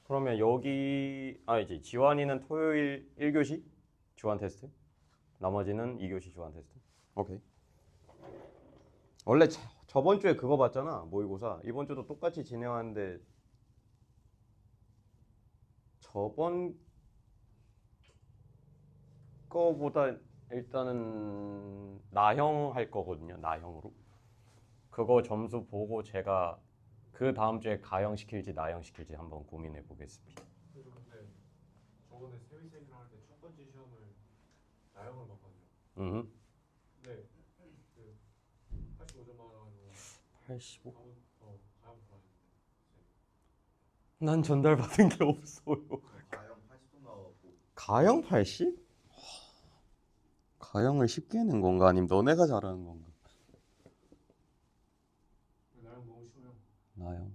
그러면 여기 이제 지환이는 토요일 1교시 주간 테스트, 나머지는 2교시 주간 테스트. 오케이. 원래 저번 주에 그거 봤잖아, 모의고사. 이번 주도 똑같이 진행하는데 저번 거보다 일단은 나형 할 거거든요. 나형으로. 그거 점수 보고 제가 그 다음 주에 가형 시킬지 나형 시킬지 한번 고민해 보겠습니다. 그래서 근데 저번에 세미세미나 할 때 첫 번째 시험을 나형을 봤거든요. 근데 그 85점 맞아가지고 85? 가형 좋아했는데. 난 전달 받은 게 없어요. 가형 80점 나왔고. 가형 80? 가형을 쉽게 낸 건가 아니면 너네가 잘하는 건가? 나형 너무 쉬워요. 나형.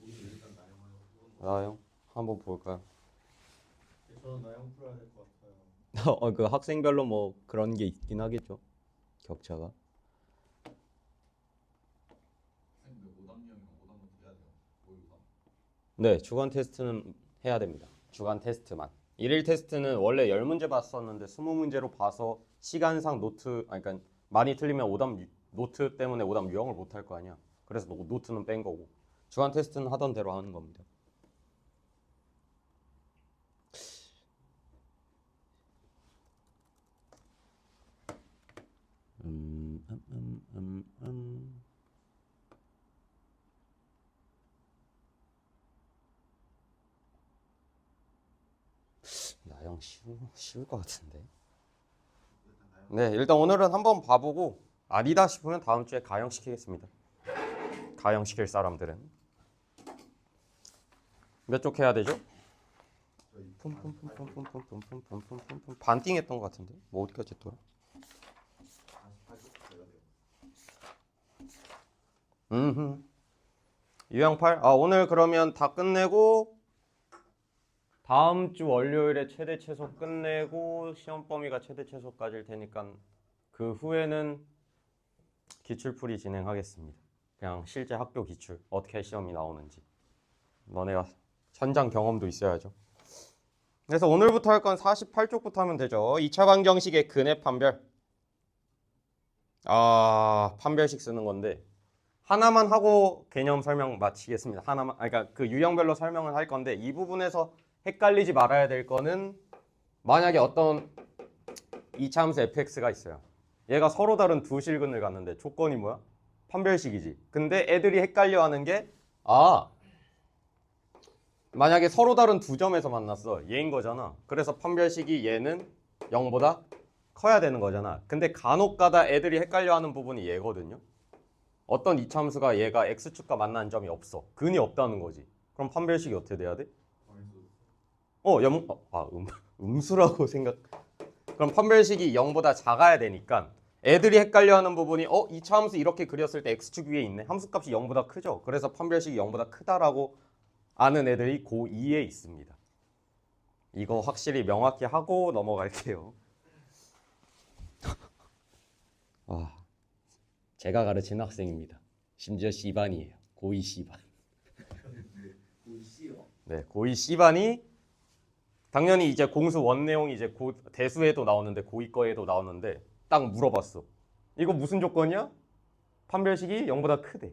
우리 일단 나형 하고. 나형 한번 볼까요? 저는 나형 풀어야 될 것 같아요. 그 학생별로 뭐 그런 게 있긴 하겠죠. 격차가. 선생님 오답형이랑 오답노트 해야 돼요. 모의고사. 네, 주간 테스트는 해야 됩니다. 주간 테스트만. 일일 테스트는 원래 10문제 봤었는데 20문제로 봐서 시간상 그러니까 많이 틀리면 오답 노트 때문에 오답 유형을 못 할 거 아니야. 그래서 노트는 뺀 거고. 주간 테스트는 하던 대로 하는 겁니다. 나형 쉬울 것 같은데. 네, 일단 오늘은 한번 봐보고 아니다 싶으면 다음 주에 가형 시키겠습니다. 가형 시킬 사람들은 몇 쪽 해야 되죠? 반띵했던 것 같은데. 뭐 어디까지 했더라? 48쪽 해야 돼요. 유형 8. 오늘 그러면 다 끝내고 다음 주 월요일에 최대 최소 끝내고 시험 범위가 최대 최소까지일 테니까 그 후에는 기출풀이 진행하겠습니다. 그냥 실제 학교 기출 어떻게 시험이 나오는지 너네가 현장 경험도 있어야죠. 그래서 오늘부터 할 건 48쪽부터 하면 되죠. 2차 방정식의 근해 판별. 판별식 쓰는 건데 하나만 하고 개념 설명 마치겠습니다. 하나만, 그러니까 그 유형별로 설명을 할 건데 이 부분에서 헷갈리지 말아야 될 거는 만약에 어떤 이차함수 fx가 있어요. 얘가 서로 다른 두 실근을 갔는데 조건이 뭐야? 판별식이지. 근데 애들이 헷갈려하는 게 만약에 서로 다른 두 점에서 만났어. 얘인 거잖아. 그래서 판별식이 얘는 0보다 커야 되는 거잖아. 근데 간혹가다 애들이 헷갈려하는 부분이 얘거든요. 어떤 이차함수가 얘가 x축과 만나는 점이 없어. 근이 없다는 거지. 그럼 판별식이 어떻게 돼야 돼? 음수라고 생각. 그럼 판별식이 0보다 작아야 되니까 애들이 헷갈려하는 부분이 이차함수 이렇게 그렸을 때 x축 위에 있네. 함수값이 0보다 크죠. 그래서 판별식이 0보다 크다라고 아는 애들이 고2에 있습니다. 이거 확실히 명확히 하고 넘어갈게요. 제가 가르치는 학생입니다. 심지어 C반이에요. 고2 C반. 고 C요? 네, 고2 C반이 당연히 이제 공수 원 내용이 이제 대수에도 나오는데 고2 거에도 나오는데 딱 물어봤어. 이거 무슨 조건이야? 판별식이 0보다 크대.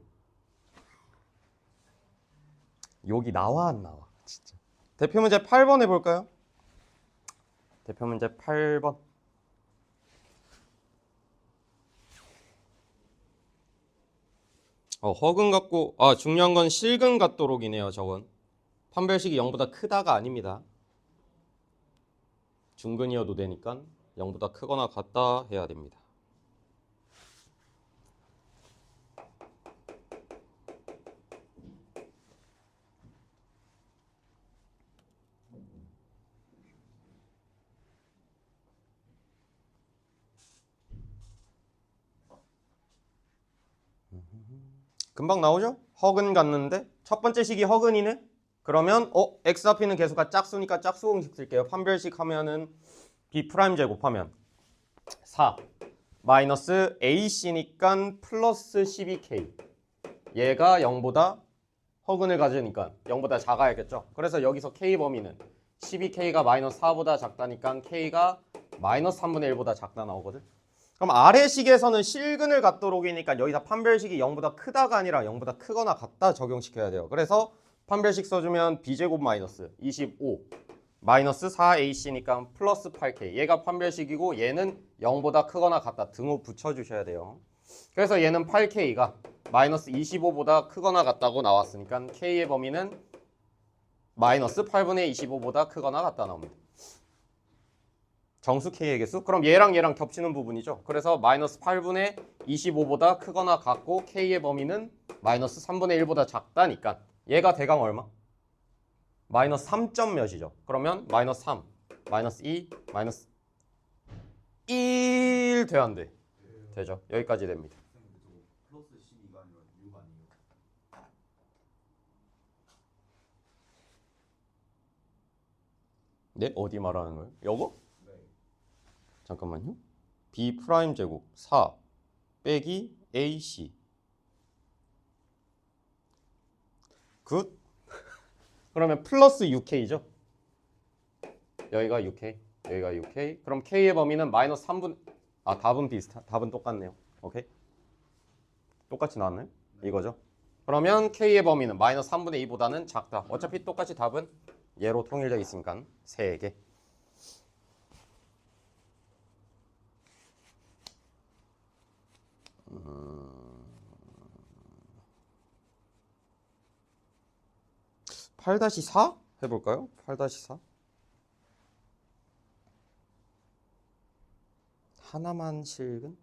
여기 나와 안 나와? 진짜. 대표 문제 8번 해볼까요? 대표 문제 8번. 허근 같고 중요한 건 실근 같도록이네요. 저건 판별식이 0보다 크다가 아닙니다. 중근이어도 되니까 0보다 크거나 같다 해야 됩니다. 금방 나오죠? 허근 같는데 첫 번째 식이 허근이네? 그러면 x 앞에는 계수가 짝수니까 짝수 공식 쓸게요. 판별식 하면은 b 프라임 제곱하면 4 마이너스 ac니까 플러스 12k 얘가 0보다 허근을 가지니까 0보다 작아야겠죠. 그래서 여기서 K 범위는 12K가 마이너스 4보다 작다니까 K가 마이너스 3분의 1보다 작다 나오거든. 그럼 아래식에서는 실근을 갖도록이니까 여기다 판별식이 0보다 크다가 아니라 0보다 크거나 같다 적용시켜야 돼요. 그래서 판별식 써주면 B제곱 마이너스 25 마이너스 4AC니까 플러스 8K. 얘가 판별식이고 얘는 0보다 크거나 같다 등호 붙여주셔야 돼요. 그래서 얘는 8K가 마이너스 25보다 크거나 같다고 나왔으니까 K의 범위는 마이너스 8분의 25보다 크거나 같다 나옵니다. 정수 K의 개수? 그럼 얘랑 겹치는 부분이죠. 그래서 마이너스 8분의 25보다 크거나 같고 K의 범위는 마이너스 3분의 1보다 작다니까 얘가 대강 얼마? 마이너스 3점 몇이죠. 그러면 마이너스 3, 마이너스 2, 마이너스 1 돼야 안 돼? 되죠. 여기까지 됩니다. 플러스 12가 아니라 6 아니에요? 네? 어디 말하는 거예요? 요거? 네. 잠깐만요. B 프라임 제곱 4 빼기 AC 굿. 그러면 플러스 6K죠. 여기가 6K, 여기가 6K. 그럼 K의 범위는 마이너스 3분. 아, 답은 비슷하. 답은 똑같네요. 오케이. 똑같이 나왔나요? 이거죠. 그러면 K의 범위는 마이너스 3분의 2보다는 작다. 어차피 똑같이 답은 얘로 통일되어 있으니까 3개. 음... 8-4 해볼까요? 8-4 하나만 실근?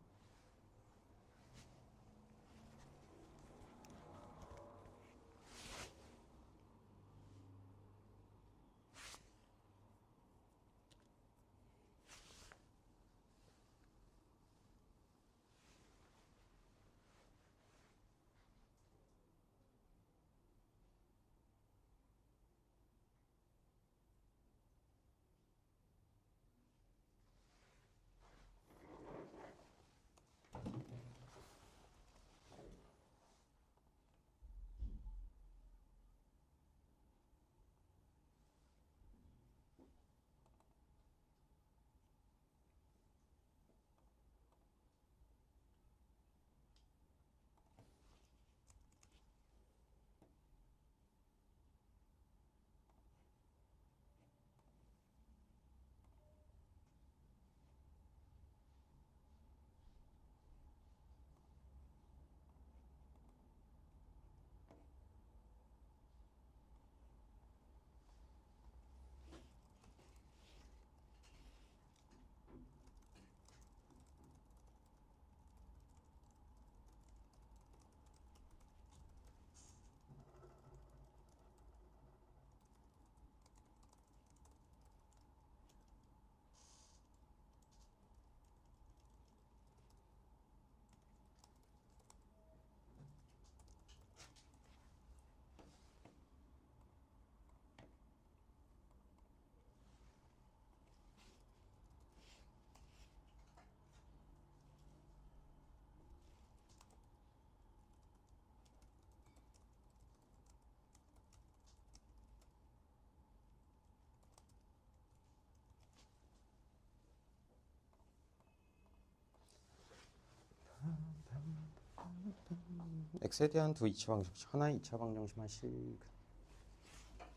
X에 대한 두 이차 방정식 하나의 이차 방정식만 실근.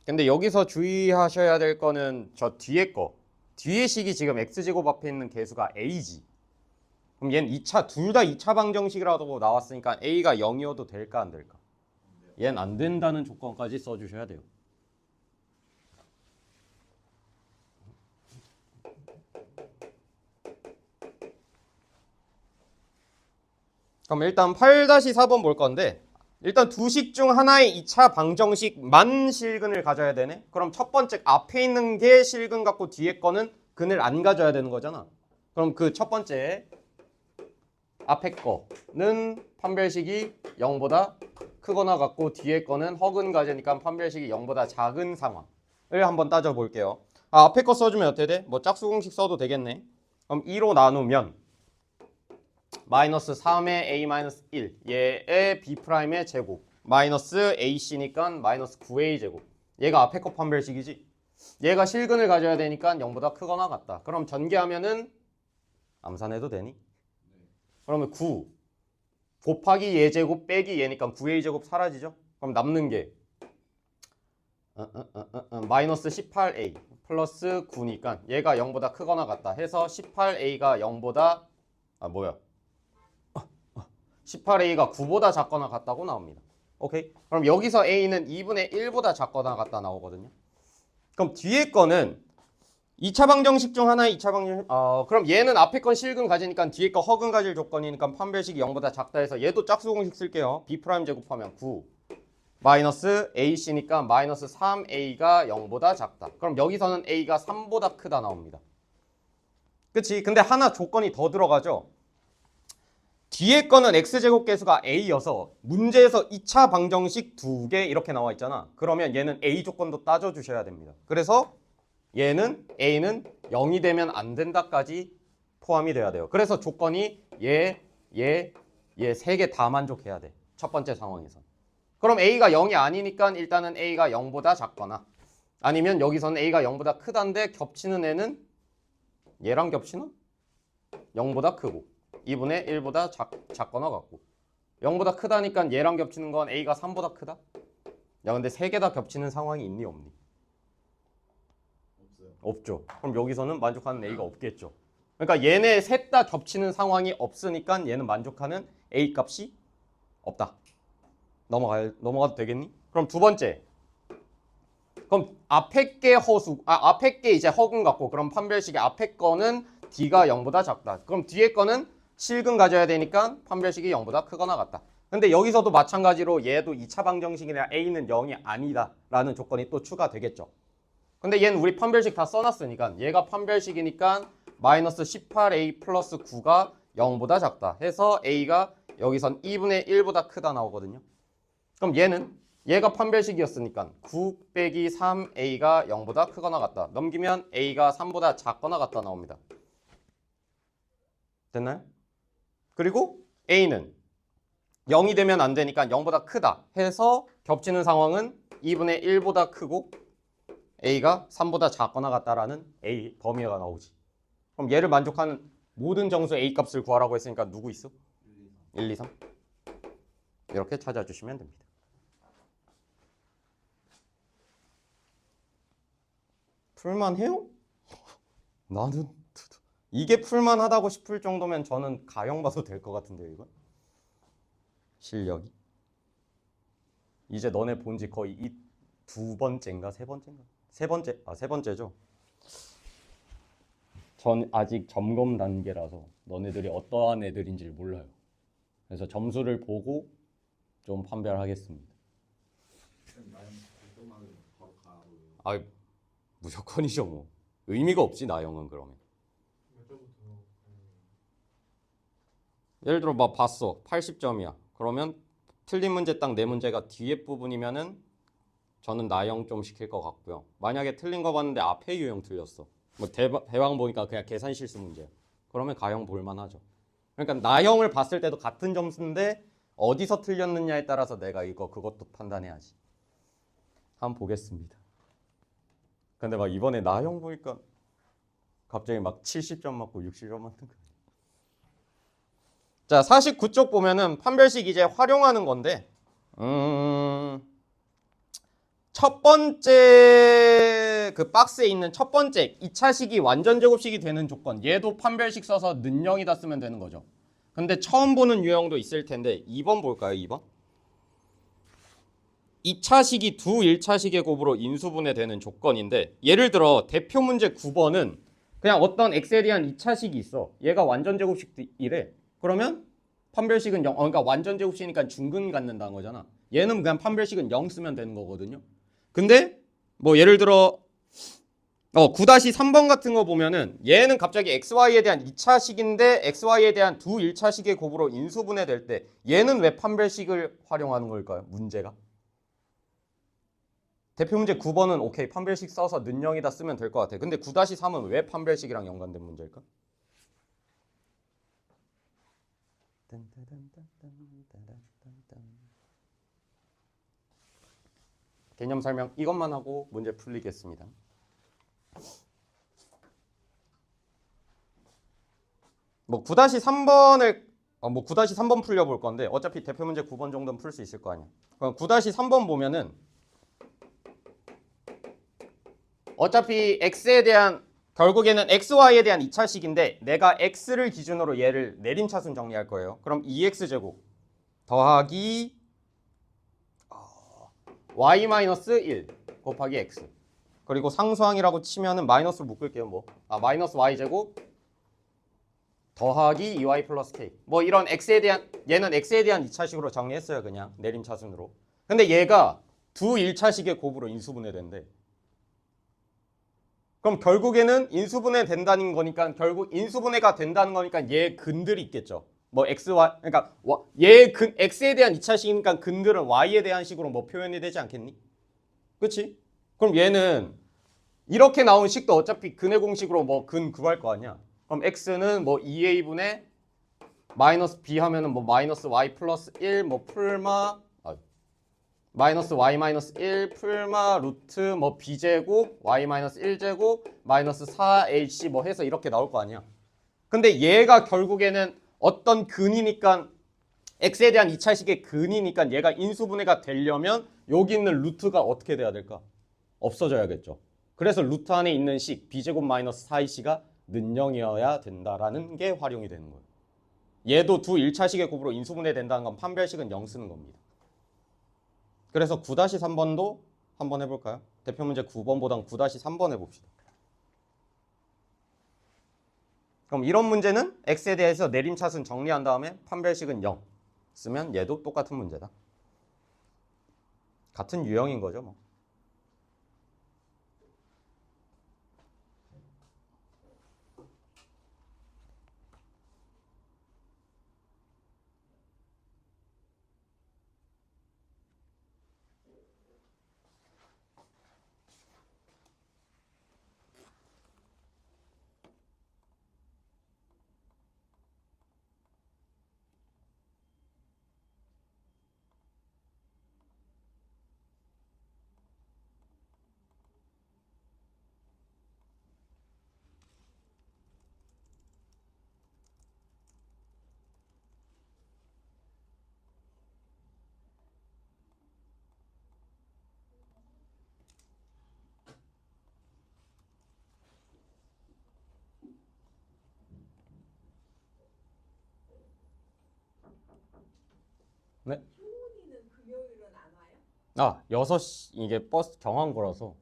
근데 여기서 주의하셔야 될 거는 저 뒤에 거. 뒤에 식이 지금 X제곱 앞에 있는 개수가 A지. 그럼 얘는 2차 둘 다 2차 방정식이라고 나왔으니까 A가 0이어도 될까 안 될까? 얘는 안 된다는 조건까지 써주셔야 돼요. 그럼 일단 8-4번 볼 건데 일단 두 식 중 하나의 2차 방정식만 실근을 가져야 되네. 그럼 첫 번째 앞에 있는 게 실근 갖고 뒤에 거는 근을 안 가져야 되는 거잖아. 그럼 그 첫 번째 앞에 거는 판별식이 0보다 크거나 같고 뒤에 거는 허근 가져니까 판별식이 0보다 작은 상황을 한번 따져볼게요. 앞에 거 써주면 어떻게 돼? 뭐 짝수 공식 써도 되겠네. 그럼 2로 나누면 마이너스 3의 a 마이너스 1 얘의 b'의 제곱 마이너스 ac니까 마이너스 9a 제곱. 얘가 앞에 거 판별식이지. 얘가 실근을 가져야 되니까 0보다 크거나 같다. 그럼 전개하면은 암산해도 되니? 그러면 9 곱하기 얘 제곱 빼기 얘니까 9a 제곱 사라지죠? 그럼 남는 게 마이너스 18a 플러스 9니까 얘가 0보다 크거나 같다 해서 18a가 0보다 18a가 9보다 작거나 같다고 나옵니다. 오케이? 그럼 여기서 a는 2분의 1보다 작거나 같다 나오거든요. 그럼 뒤에 거는 2차 방정식 중 하나의 2차 방정식 그럼 얘는 앞에 건 실근 가지니까 뒤에 거 허근 가질 조건이니까 판별식이 0보다 작다 해서 얘도 짝수 공식 쓸게요. b' 제곱하면 9 마이너스 ac니까 마이너스 3a가 0보다 작다. 그럼 여기서는 a가 3보다 크다 나옵니다. 그치? 근데 하나 조건이 더 들어가죠. 뒤에 거는 x제곱 계수가 a여서 문제에서 2차 방정식 2개 이렇게 나와 있잖아. 그러면 얘는 a 조건도 따져주셔야 됩니다. 그래서 얘는 a는 0이 되면 안 된다까지 포함이 돼야 돼요. 그래서 조건이 얘 세 개 다 만족해야 돼. 첫 번째 상황에서. 그럼 a가 0이 아니니까 일단은 a가 0보다 작거나 아니면 여기서는 a가 0보다 크다인데 겹치는 애는 얘랑 겹치나? 0보다 크고 2분의 1보다 작거나 같고 0보다 크다니까 얘랑 겹치는 건 a가 3보다 크다? 야 근데 세 개 다 겹치는 상황이 있니 없니? 없죠. 그럼 여기서는 만족하는 a가 없겠죠. 그러니까 얘네 셋 다 겹치는 상황이 없으니까 얘는 만족하는 a 값이 없다. 넘어가도 되겠니? 그럼 두 번째. 그럼 앞에 게 앞에 게 이제 허근 같고 그럼 판별식의 앞에 거는 d가 0보다 작다. 그럼 뒤에 거는 실근 가져야 되니까 판별식이 0보다 크거나 같다. 근데 여기서도 마찬가지로 얘도 2차 방정식이나 a는 0이 아니다 라는 조건이 또 추가되겠죠. 근데 얘는 우리 판별식 다 써놨으니까 얘가 판별식이니까 마이너스 18a 플러스 9가 0보다 작다 해서 a가 여기선 2분의 1보다 크다 나오거든요. 그럼 얘가 판별식이었으니까 9 빼기 3a가 0보다 크거나 같다. 넘기면 a가 3보다 작거나 같다 나옵니다. 됐나요? 그리고 a는 0이 되면 안 되니까 0보다 크다 해서 겹치는 상황은 2분의 1보다 크고 a가 3보다 작거나 같다라는 a 범위가 나오지. 그럼 얘를 만족하는 모든 정수 a 값을 구하라고 했으니까 누구 있어? 1, 2, 3 이렇게 찾아주시면 됩니다. 풀만해요? 나는 이게 풀만하다고 싶을 정도면 저는 가형 봐도 될 것 같은데요 이건? 실력이 이제 너네 본지 거의 이 두 번째인가 세 번째인가? 세 번째죠. 전 아직 점검 단계라서 너네들이 어떠한 애들인지 몰라요. 그래서 점수를 보고 좀 판별하겠습니다. 아 무조건이죠 뭐. 의미가 없지 나형은 그러면. 몇 점부터? 예를 들어 막 봤어 80점이야. 그러면 틀린 문제 딱 4문제가 뒤에 부분이면은 저는 나형 좀 시킬 것 같고요. 만약에 틀린 거 봤는데 앞에 유형 틀렸어. 뭐 대왕 보니까 그냥 계산 실수 문제야. 그러면 가형 볼만하죠. 그러니까 나형을 봤을 때도 같은 점수인데 어디서 틀렸느냐에 따라서 내가 그것도 판단해야지. 한번 보겠습니다. 근데 막 이번에 나형 보니까 갑자기 막 70점 맞고 60점 맞는 거야. 자, 49쪽 보면은 판별식 이제 활용하는 건데 첫 번째 그 박스에 있는 첫 번째 2차식이 완전 제곱식이 되는 조건 얘도 판별식 써서 는영이다 쓰면 되는 거죠. 근데 처음 보는 유형도 있을 텐데 2번 볼까요? 2번 2차식이 두 1차식의 곱으로 인수분해되는 조건인데 예를 들어 대표 문제 9번은 그냥 어떤 x에 대한 2차식이 있어. 얘가 완전 제곱식이래. 그러면 판별식은 0, 그러니까 완전 제곱식이니까 중근 갖는다는 거잖아. 얘는 그냥 판별식은 0 쓰면 되는 거거든요. 근데 뭐 예를 들어 9-3번 같은 거 보면은 얘는 갑자기 xy에 대한 2차식인데 xy에 대한 두 1차식의 곱으로 인수분해될 때 얘는 왜 판별식을 활용하는 걸까요? 문제가. 대표 문제 9번은 오케이 판별식 써서 는영이다 쓰면 될 것 같아. 근데 9-3은 왜 판별식이랑 연관된 문제일까? 개념 설명 이것만 하고 문제 풀리겠습니다. 뭐 9-3번을 9-3번 풀려볼 건데 어차피 대표 문제 9번 정도는 풀 수 있을 거 아니야. 그럼 9-3번 보면은 어차피 x에 대한 결국에는 xy에 대한 2차식인데 내가 x를 기준으로 얘를 내림차순 정리할 거예요. 그럼 2x제곱 더하기 y-1 곱하기 x 그리고 상수항이라고 치면은 마이너스로 묶을게요. 마이너스 y제곱 더하기 2y 플러스 k 뭐 이런 x에 대한 얘는 x에 대한 2차식으로 정리했어요. 그냥 내림차순으로. 근데 얘가 두 1차식의 곱으로 인수분해된대. 그럼 결국에는 인수분해 된다는 거니까 결국 인수분해가 된다는 거니까 얘 근들이 있겠죠. 뭐 xy 그러니까 얘 x에 대한 2차식이니까 근들은 y에 대한 식으로 뭐 표현이 되지 않겠니? 그렇지? 그럼 얘는 이렇게 나온 식도 어차피 근의 공식으로 뭐 근 구할 거 아니야. 그럼 x는 뭐 2a분의 마이너스 b 하면은 뭐 마이너스 y 플러스 1 뭐 풀마 마이너스 y 마이너스 1 풀마 루트 뭐 b제곱 y 마이너스 1제곱 마이너스 4ac 뭐 해서 이렇게 나올 거 아니야. 근데 얘가 결국에는 어떤 근이니까 x에 대한 2차식의 근이니까 얘가 인수분해가 되려면 여기 있는 루트가 어떻게 돼야 될까? 없어져야겠죠. 그래서 루트 안에 있는 식 b제곱 마이너스 4ac가 는영이어야 된다라는 게 활용이 되는 거예요. 얘도 두 1차식의 곱으로 인수분해 된다는 건 판별식은 0 쓰는 겁니다. 그래서 9-3번도 한번 해볼까요? 대표 문제 9번보단 9-3번 해봅시다. 그럼 이런 문제는 x에 대해서 내림차순 정리한 다음에 판별식은 0 쓰면 얘도 똑같은 문제다. 같은 유형인 거죠 뭐. 네? 효은이는 금요일은 안 와요? 6시 이게 버스 경한 거라서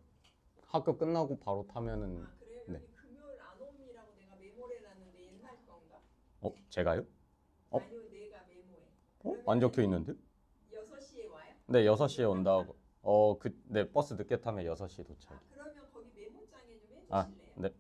학교 끝나고 바로 타면은 그래요? 네. 여기 금요일 안 옵니라고 내가 메모를 해놨는데 옛날 건가? 제가요? 아니요 내가 메모해. 안 적혀 있는데? 6시에 와요? 네, 6시에 온다고. 네, 버스 늦게 타면 6시에 도착. 그러면 거기 메모장에 좀 해주실래요? 네.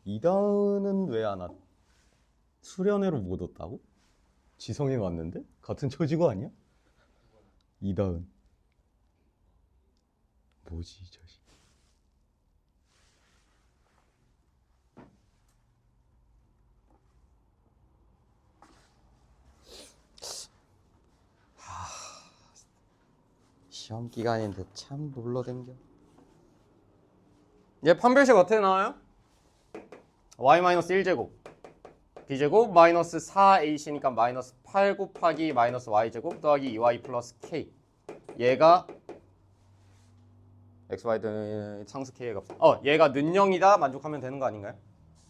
이다은은 왜 안 왔? 수련회로 못 왔다고? 지성이 왔는데? 같은 처지고 아니야? 이다은 뭐지 이 자식. 시험 기간인데 참 놀러댕겨. 얘 판별식 어떻게 나와요? y-1제곱 b제곱 마이너스 4ac니까 마이너스 8 곱하기 마이너스 y제곱 더하기 2y 플러스 k. 얘가 xy 상수 k의 값. 얘가 는영이다 만족하면 되는 거 아닌가요?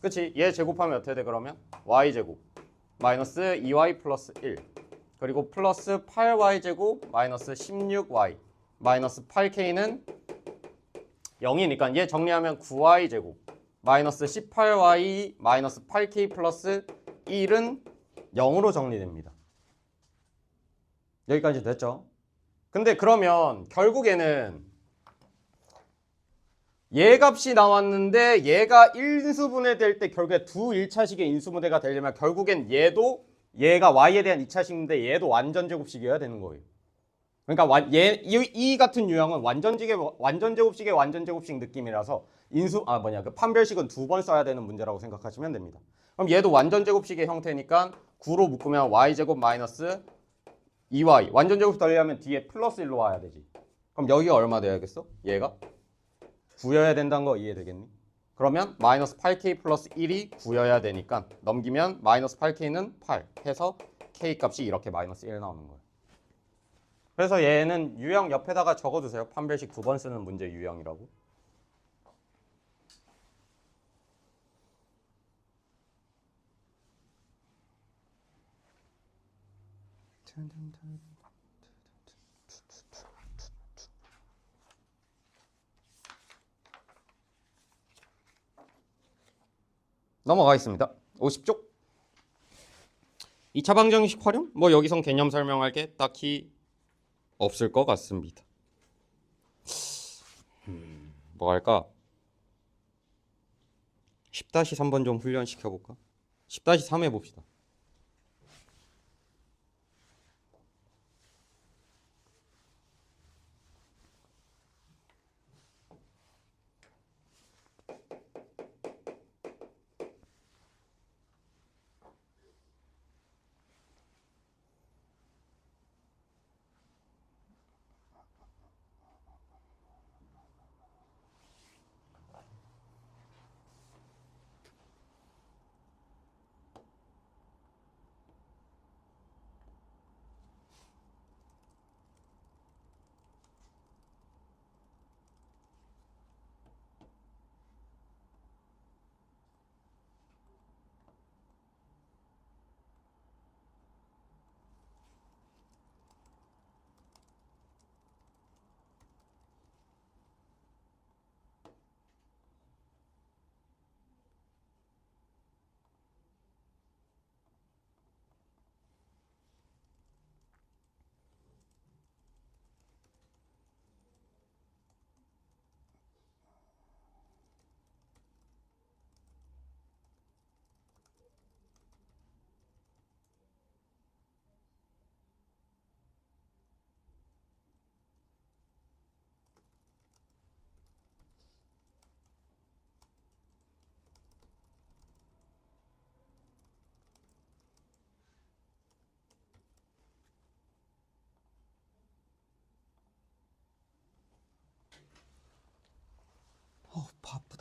그치? 얘 제곱하면 어떻게 돼 그러면? y제곱 마이너스 2y 플러스 1 그리고 플러스 8y제곱 마이너스 16y 마이너스 8k는 0이니까 얘 정리하면 9y제곱 마이너스 18y 마이너스 8k 플러스 1은 0으로 정리됩니다. 여기까지 됐죠? 근데 그러면 결국에는 얘 값이 나왔는데 얘가 인수분해 될 때 결국에 두 1차식의 인수분해가 되려면 결국엔 얘가 y에 대한 2차식인데 얘도 완전제곱식이어야 되는 거예요. 그러니까 이 같은 유형은 완전제곱식의 완전제곱식 느낌이라서 그 판별식은 두 번 써야 되는 문제라고 생각하시면 됩니다. 그럼 얘도 완전제곱식의 형태니까 9로 묶으면 y제곱 마이너스 2y 완전제곱식 되려면 뒤에 플러스 1로 와야 되지. 그럼 여기가 얼마 돼야겠어? 얘가 9여야 된다는 거 이해되겠니? 그러면 마이너스 8k 플러스 1이 9여야 되니까 넘기면 마이너스 8k는 8 해서 k 값이 이렇게 마이너스 1 나오는 거예요. 그래서 얘는 유형 옆에다가 적어두세요. 판별식 두 번 쓰는 문제 유형이라고. 넘어가겠습니다. 50쪽. 2차 방정식 활용? 뭐 여기선 개념 설명할 게 딱히 없을 것 같습니다. 뭐 할까? 10-3번 좀 훈련시켜볼까? 10-3 해봅시다.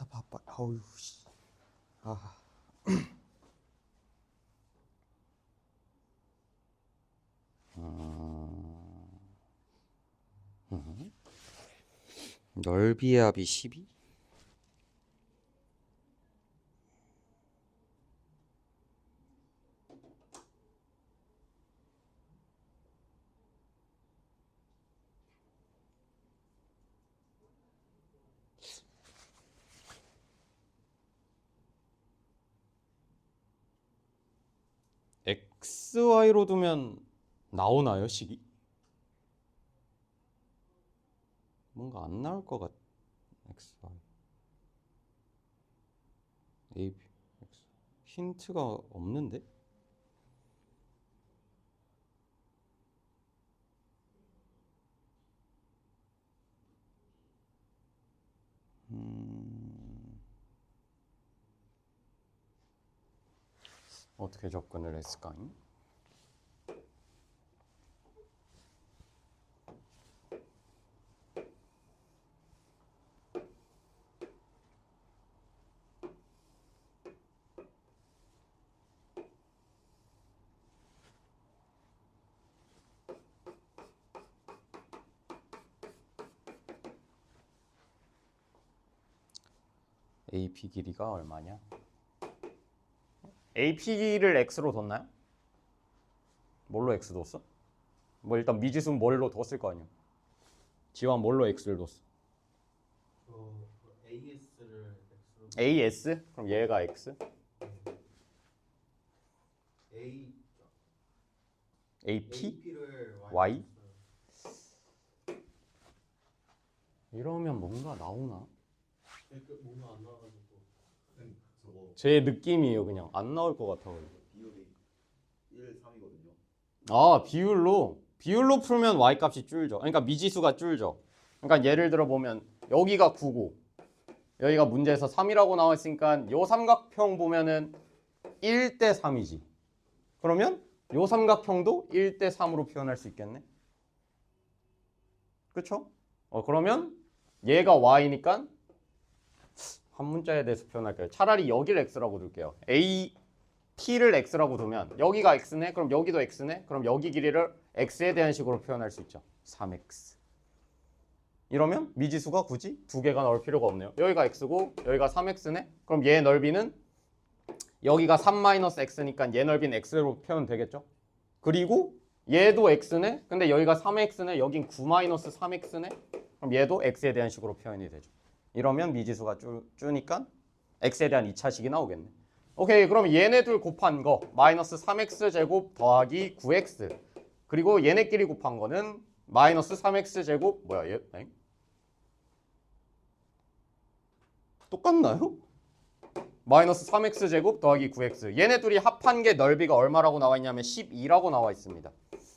바빠. 아우 씨. 넓이의 합이 12? XY로 두면 나오나요, 식이? 뭔가 안 나올 것 같. XY. A, B, X. 힌트가 없는데? 어떻게 접근을 했을까요? AP 길이가 얼마냐? AP를 X로 뒀나요? 뭘로 X 뒀어? 뭐 일단 미지수 뭘로 뒀을 거 아니야. 지환 뭘로 X를 뒀어? AS를 X로 AS? 그럼 얘가 X? AP? AP를 Y? 이러면 뭔가 나오나? 댓글 뭔가 안 나와가지고 저거 제 느낌이에요. 그냥 안 나올 것 같아가지고. 비율이 1, 3이거든요. 아, 비율로 풀면 y 값이 줄죠. 그러니까 미지수가 줄죠. 그러니까 예를 들어 보면 여기가 9고 여기가 문제에서 3이라고 나와 있으니까 요 삼각형 보면은 1대 3이지. 그러면 요 삼각형도 1대 3으로 표현할 수 있겠네. 그쵸? 그러면 얘가 y니까 한 문자에 대해서 표현할게요. 차라리 여기를 x라고 둘게요. t를 x라고 두면 여기가 x네? 그럼 여기도 x네? 그럼 여기 길이를 x에 대한 식으로 표현할 수 있죠. 3x. 이러면 미지수가 굳이 두 개가 나올 필요가 없네요. 여기가 x고 여기가 3x네? 그럼 얘 넓이는 여기가 3-x니까 얘 넓이는 x로 표현되겠죠? 그리고 얘도 x네? 근데 여기가 3x네? 여긴 9-3x네? 그럼 얘도 x에 대한 식으로 표현이 되죠. 이러면 미지수가 주니까 x에 대한 2차식이 나오겠네. 오케이, 그럼 얘네 둘 곱한 거 마이너스 3x 제곱 더하기 9x 그리고 얘네끼리 곱한 거는 마이너스 3x 제곱 뭐야 얘? 엥? 똑같나요? 마이너스 3x 제곱 더하기 9x 얘네 둘이 합한 게 넓이가 얼마라고 나와 있냐면 12라고 나와 있습니다.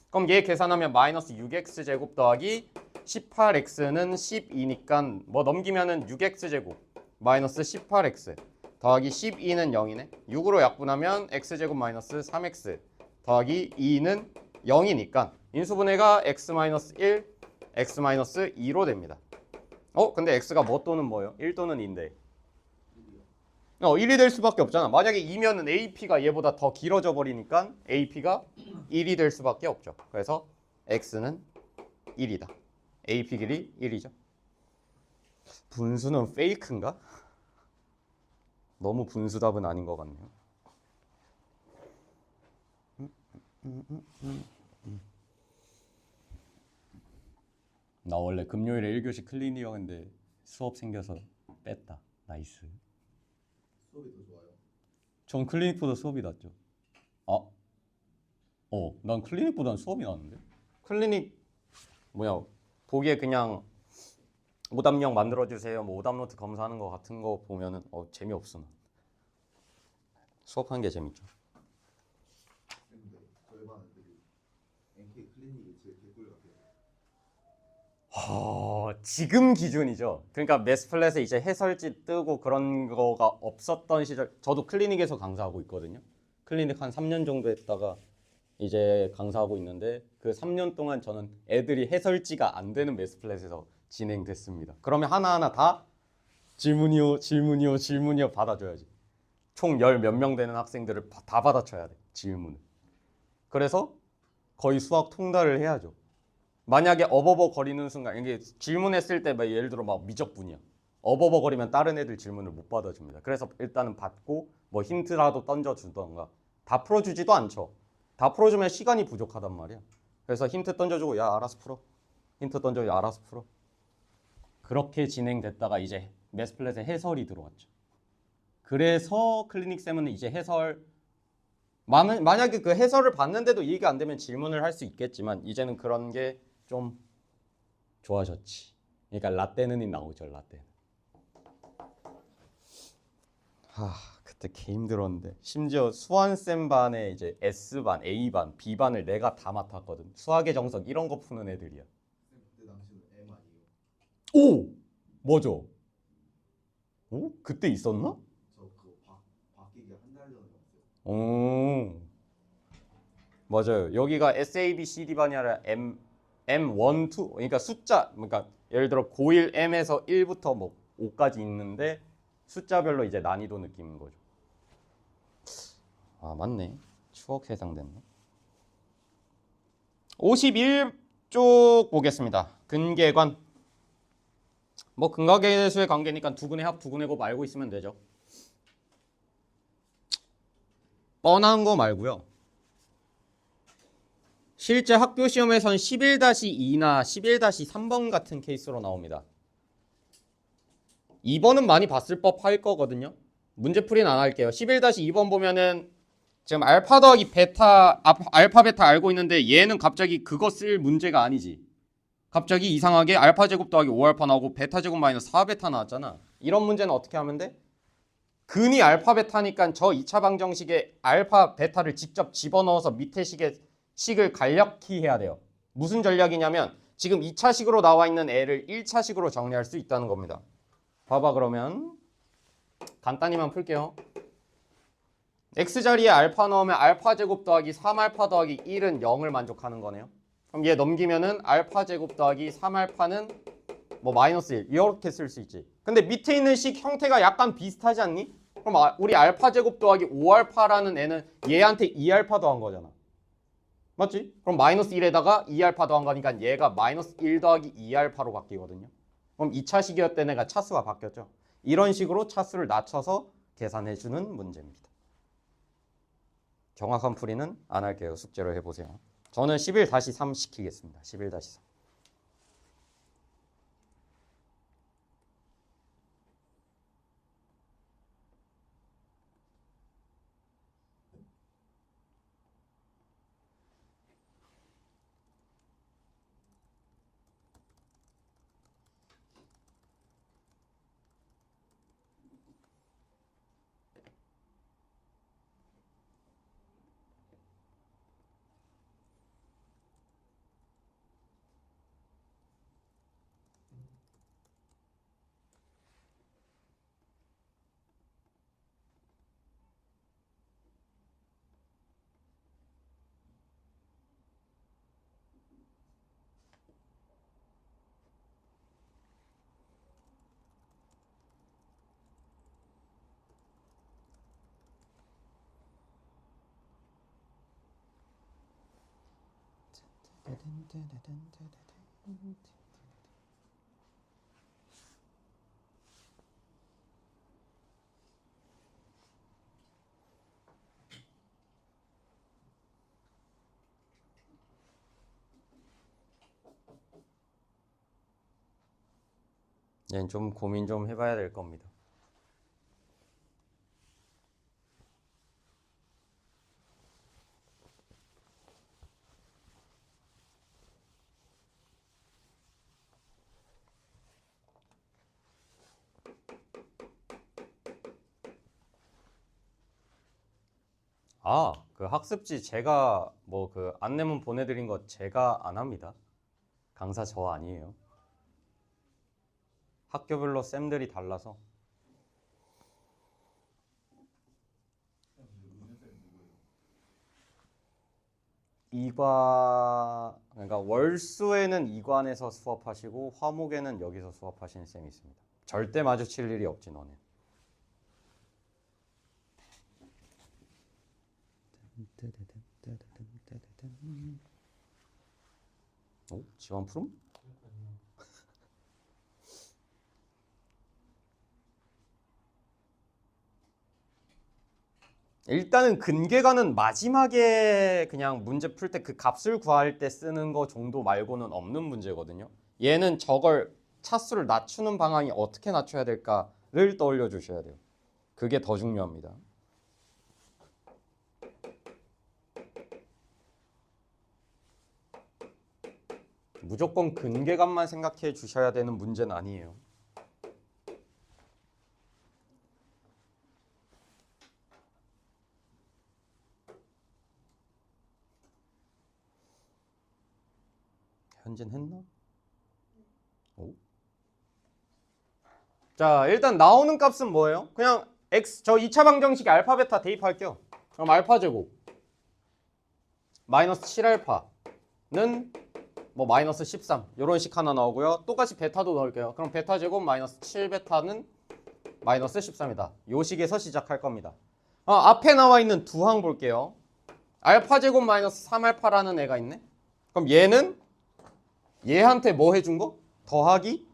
그럼 얘 계산하면 마이너스 6x 제곱 더하기 18x는 12니까 뭐 넘기면은 6x 제곱 마이너스 18x 더하기 12는 0이네. 6으로 약분하면 x제곱 마이너스 3x 더하기 2는 0이니까 인수분해가 x-1, x-2로 됩니다. 근데 x가 뭐 또는 뭐예요? 1 또는 2인데 1이 될 수밖에 없잖아. 만약에 2면은 AP가 얘보다 더 길어져 버리니까 AP가 1이 될 수밖에 없죠. 그래서 x는 1이다. AP 길이 1이죠. 분수는 페이크인가? 너무 분수답은 아닌 것 같네요. 나 원래 금요일에 1교시 클리닉이었는데 수업 생겨서 뺐다. 나이스. 수업이 더 좋아요. 전 클리닉보다 수업이 낫죠. 난 클리닉보다는 수업이 낫는데. 클리닉 보기에 그냥 오답령 만들어주세요. 뭐 오답 노트 검사하는 거 같은 거 보면은 재미없어. 수업하는 게 재밌죠. 근데 저희 반 애들이 NK 클리닉이 제일 개꿀 같아요. 지금 기준이죠. 그러니까 매스플랫에 이제 해설지 뜨고 그런 거가 없었던 시절. 저도 클리닉에서 강사하고 있거든요. 클리닉 한 3년 정도 했다가 이제 강사하고 있는데 그 3년 동안 저는 애들이 해설지가 안 되는 매스플랫에서 진행됐습니다. 그러면 하나하나 다 질문이요 받아줘야지. 총 10 몇 명 되는 학생들을 다 받아쳐야 돼. 질문을. 그래서 거의 수학 통달을 해야죠. 만약에 어버버거리는 순간 이게 질문했을 때 예를 들어 막 미적분이야. 어버버거리면 다른 애들 질문을 못 받아줍니다. 그래서 일단은 받고 뭐 힌트라도 던져주던가. 다 풀어주지도 않죠. 다 풀어주면 시간이 부족하단 말이야. 그래서 힌트 던져주고 야 알아서 풀어. 힌트 던져주고 알아서 풀어. 그렇게 진행됐다가 이제 매스플랫에 해설이 들어왔죠. 그래서 클리닉7은 이제 해설 만약에 그 해설을 봤는데도 이해가 안 되면 질문을 할 수 있겠지만 이제는 그런 게 좀 좋아졌지. 그러니까 라떼는이 나오죠. 라떼는. 그때 개 힘들었는데 심지어 수완쌤 반에 이제 S반, A반, B반을 내가 다 맡았거든. 수학의 정석 이런 거 푸는 애들이야. 그때 당시는 M 아니에요? 오! 맞아. 그때 있었나? 저 그거 바뀌기 한 달 전에 봤어요. 맞아요. 여기가 SABCD반이 아니라 M1, 2 그러니까 숫자 그러니까 예를 들어 고1 M에서 1부터 뭐 5까지 있는데 숫자별로 이제 난이도 느낌인 거죠. 맞네. 추억 해상됐네. 51쪽 보겠습니다. 근계관. 뭐 근각계수의 관계니까 두근의 합, 두근의 곱 알고 있으면 되죠. 뻔한 거 말고요. 실제 학교 시험에선 11-2나 11-3번 같은 케이스로 나옵니다. 2번은 많이 봤을 법할 거거든요. 문제풀이는 안 할게요. 11-2번 보면은 지금 알파 더하기 베타, 알파 베타 알고 있는데 얘는 갑자기 그거 쓸 문제가 아니지. 갑자기 이상하게 알파 제곱 더하기 5알파 나오고 베타 제곱 마이너스 4베타 나왔잖아. 이런 문제는 어떻게 하면 돼? 근이 알파 베타니까 저 2차 방정식에 알파 베타를 직접 집어넣어서 밑에 식을 간략히 해야 돼요. 무슨 전략이냐면 지금 2차식으로 나와 있는 애를 1차식으로 정리할 수 있다는 겁니다. 봐봐 그러면 간단히만 풀게요. x자리에 알파 넣으면 알파 제곱 더하기 3알파 더하기 1은 0을 만족하는 거네요. 그럼 얘 넘기면은 알파 제곱 더하기 3알파는 뭐 마이너스 1 이렇게 쓸 수 있지. 근데 밑에 있는 식 형태가 약간 비슷하지 않니? 그럼 우리 알파 제곱 더하기 5알파라는 애는 얘한테 2알파 더한 거잖아. 맞지? 그럼 마이너스 1에다가 2알파 더한 거니까 얘가 마이너스 1 더하기 2알파로 바뀌거든요. 그럼 2차식이었던 애가 차수가 바뀌었죠. 이런 식으로 차수를 낮춰서 계산해주는 문제입니다. 정확한 풀이는 안 할게요. 숙제로 해보세요. 저는 11-3 시키겠습니다. 11-3. 얘는 좀 고민 좀 해봐야 될 겁니다. 그 학습지 제가 뭐 그 안내문 보내드린 거 제가 안 합니다. 강사 저 아니에요. 학교별로 쌤들이 달라서. 그러니까 월수에는 이관에서 수업하시고 화목에는 여기서 수업하시는 쌤이 있습니다. 절대 마주칠 일이 없지 너네. 지원 푸름? 일단은 근계가는 마지막에 그냥 문제 풀 때 그 값을 구할 때 쓰는 거 정도 말고는 없는 문제거든요. 얘는 저걸 차수를 낮추는 방향이 어떻게 낮춰야 될까를 떠올려 주셔야 돼요. 그게 더 중요합니다. 무조건 근계값만 생각해 주셔야 되는 문제는 아니에요. 현진 했나? 오. 자, 일단 나오는 값은 뭐예요? 그냥 x 저 2차 방정식 알파 베타 대입할게요. 그럼 알파 제곱 마이너스 7알파는 뭐 마이너스 13 이런 식 하나 나오고요. 똑같이 베타도 넣을게요. 그럼 베타 제곱 마이너스 7베타는 마이너스 13이다. 요 식에서 시작할 겁니다. 앞에 나와 있는 두 항 볼게요. 알파 제곱 마이너스 3알파라는 애가 있네. 그럼 얘는 얘한테 뭐 해준 거? 더하기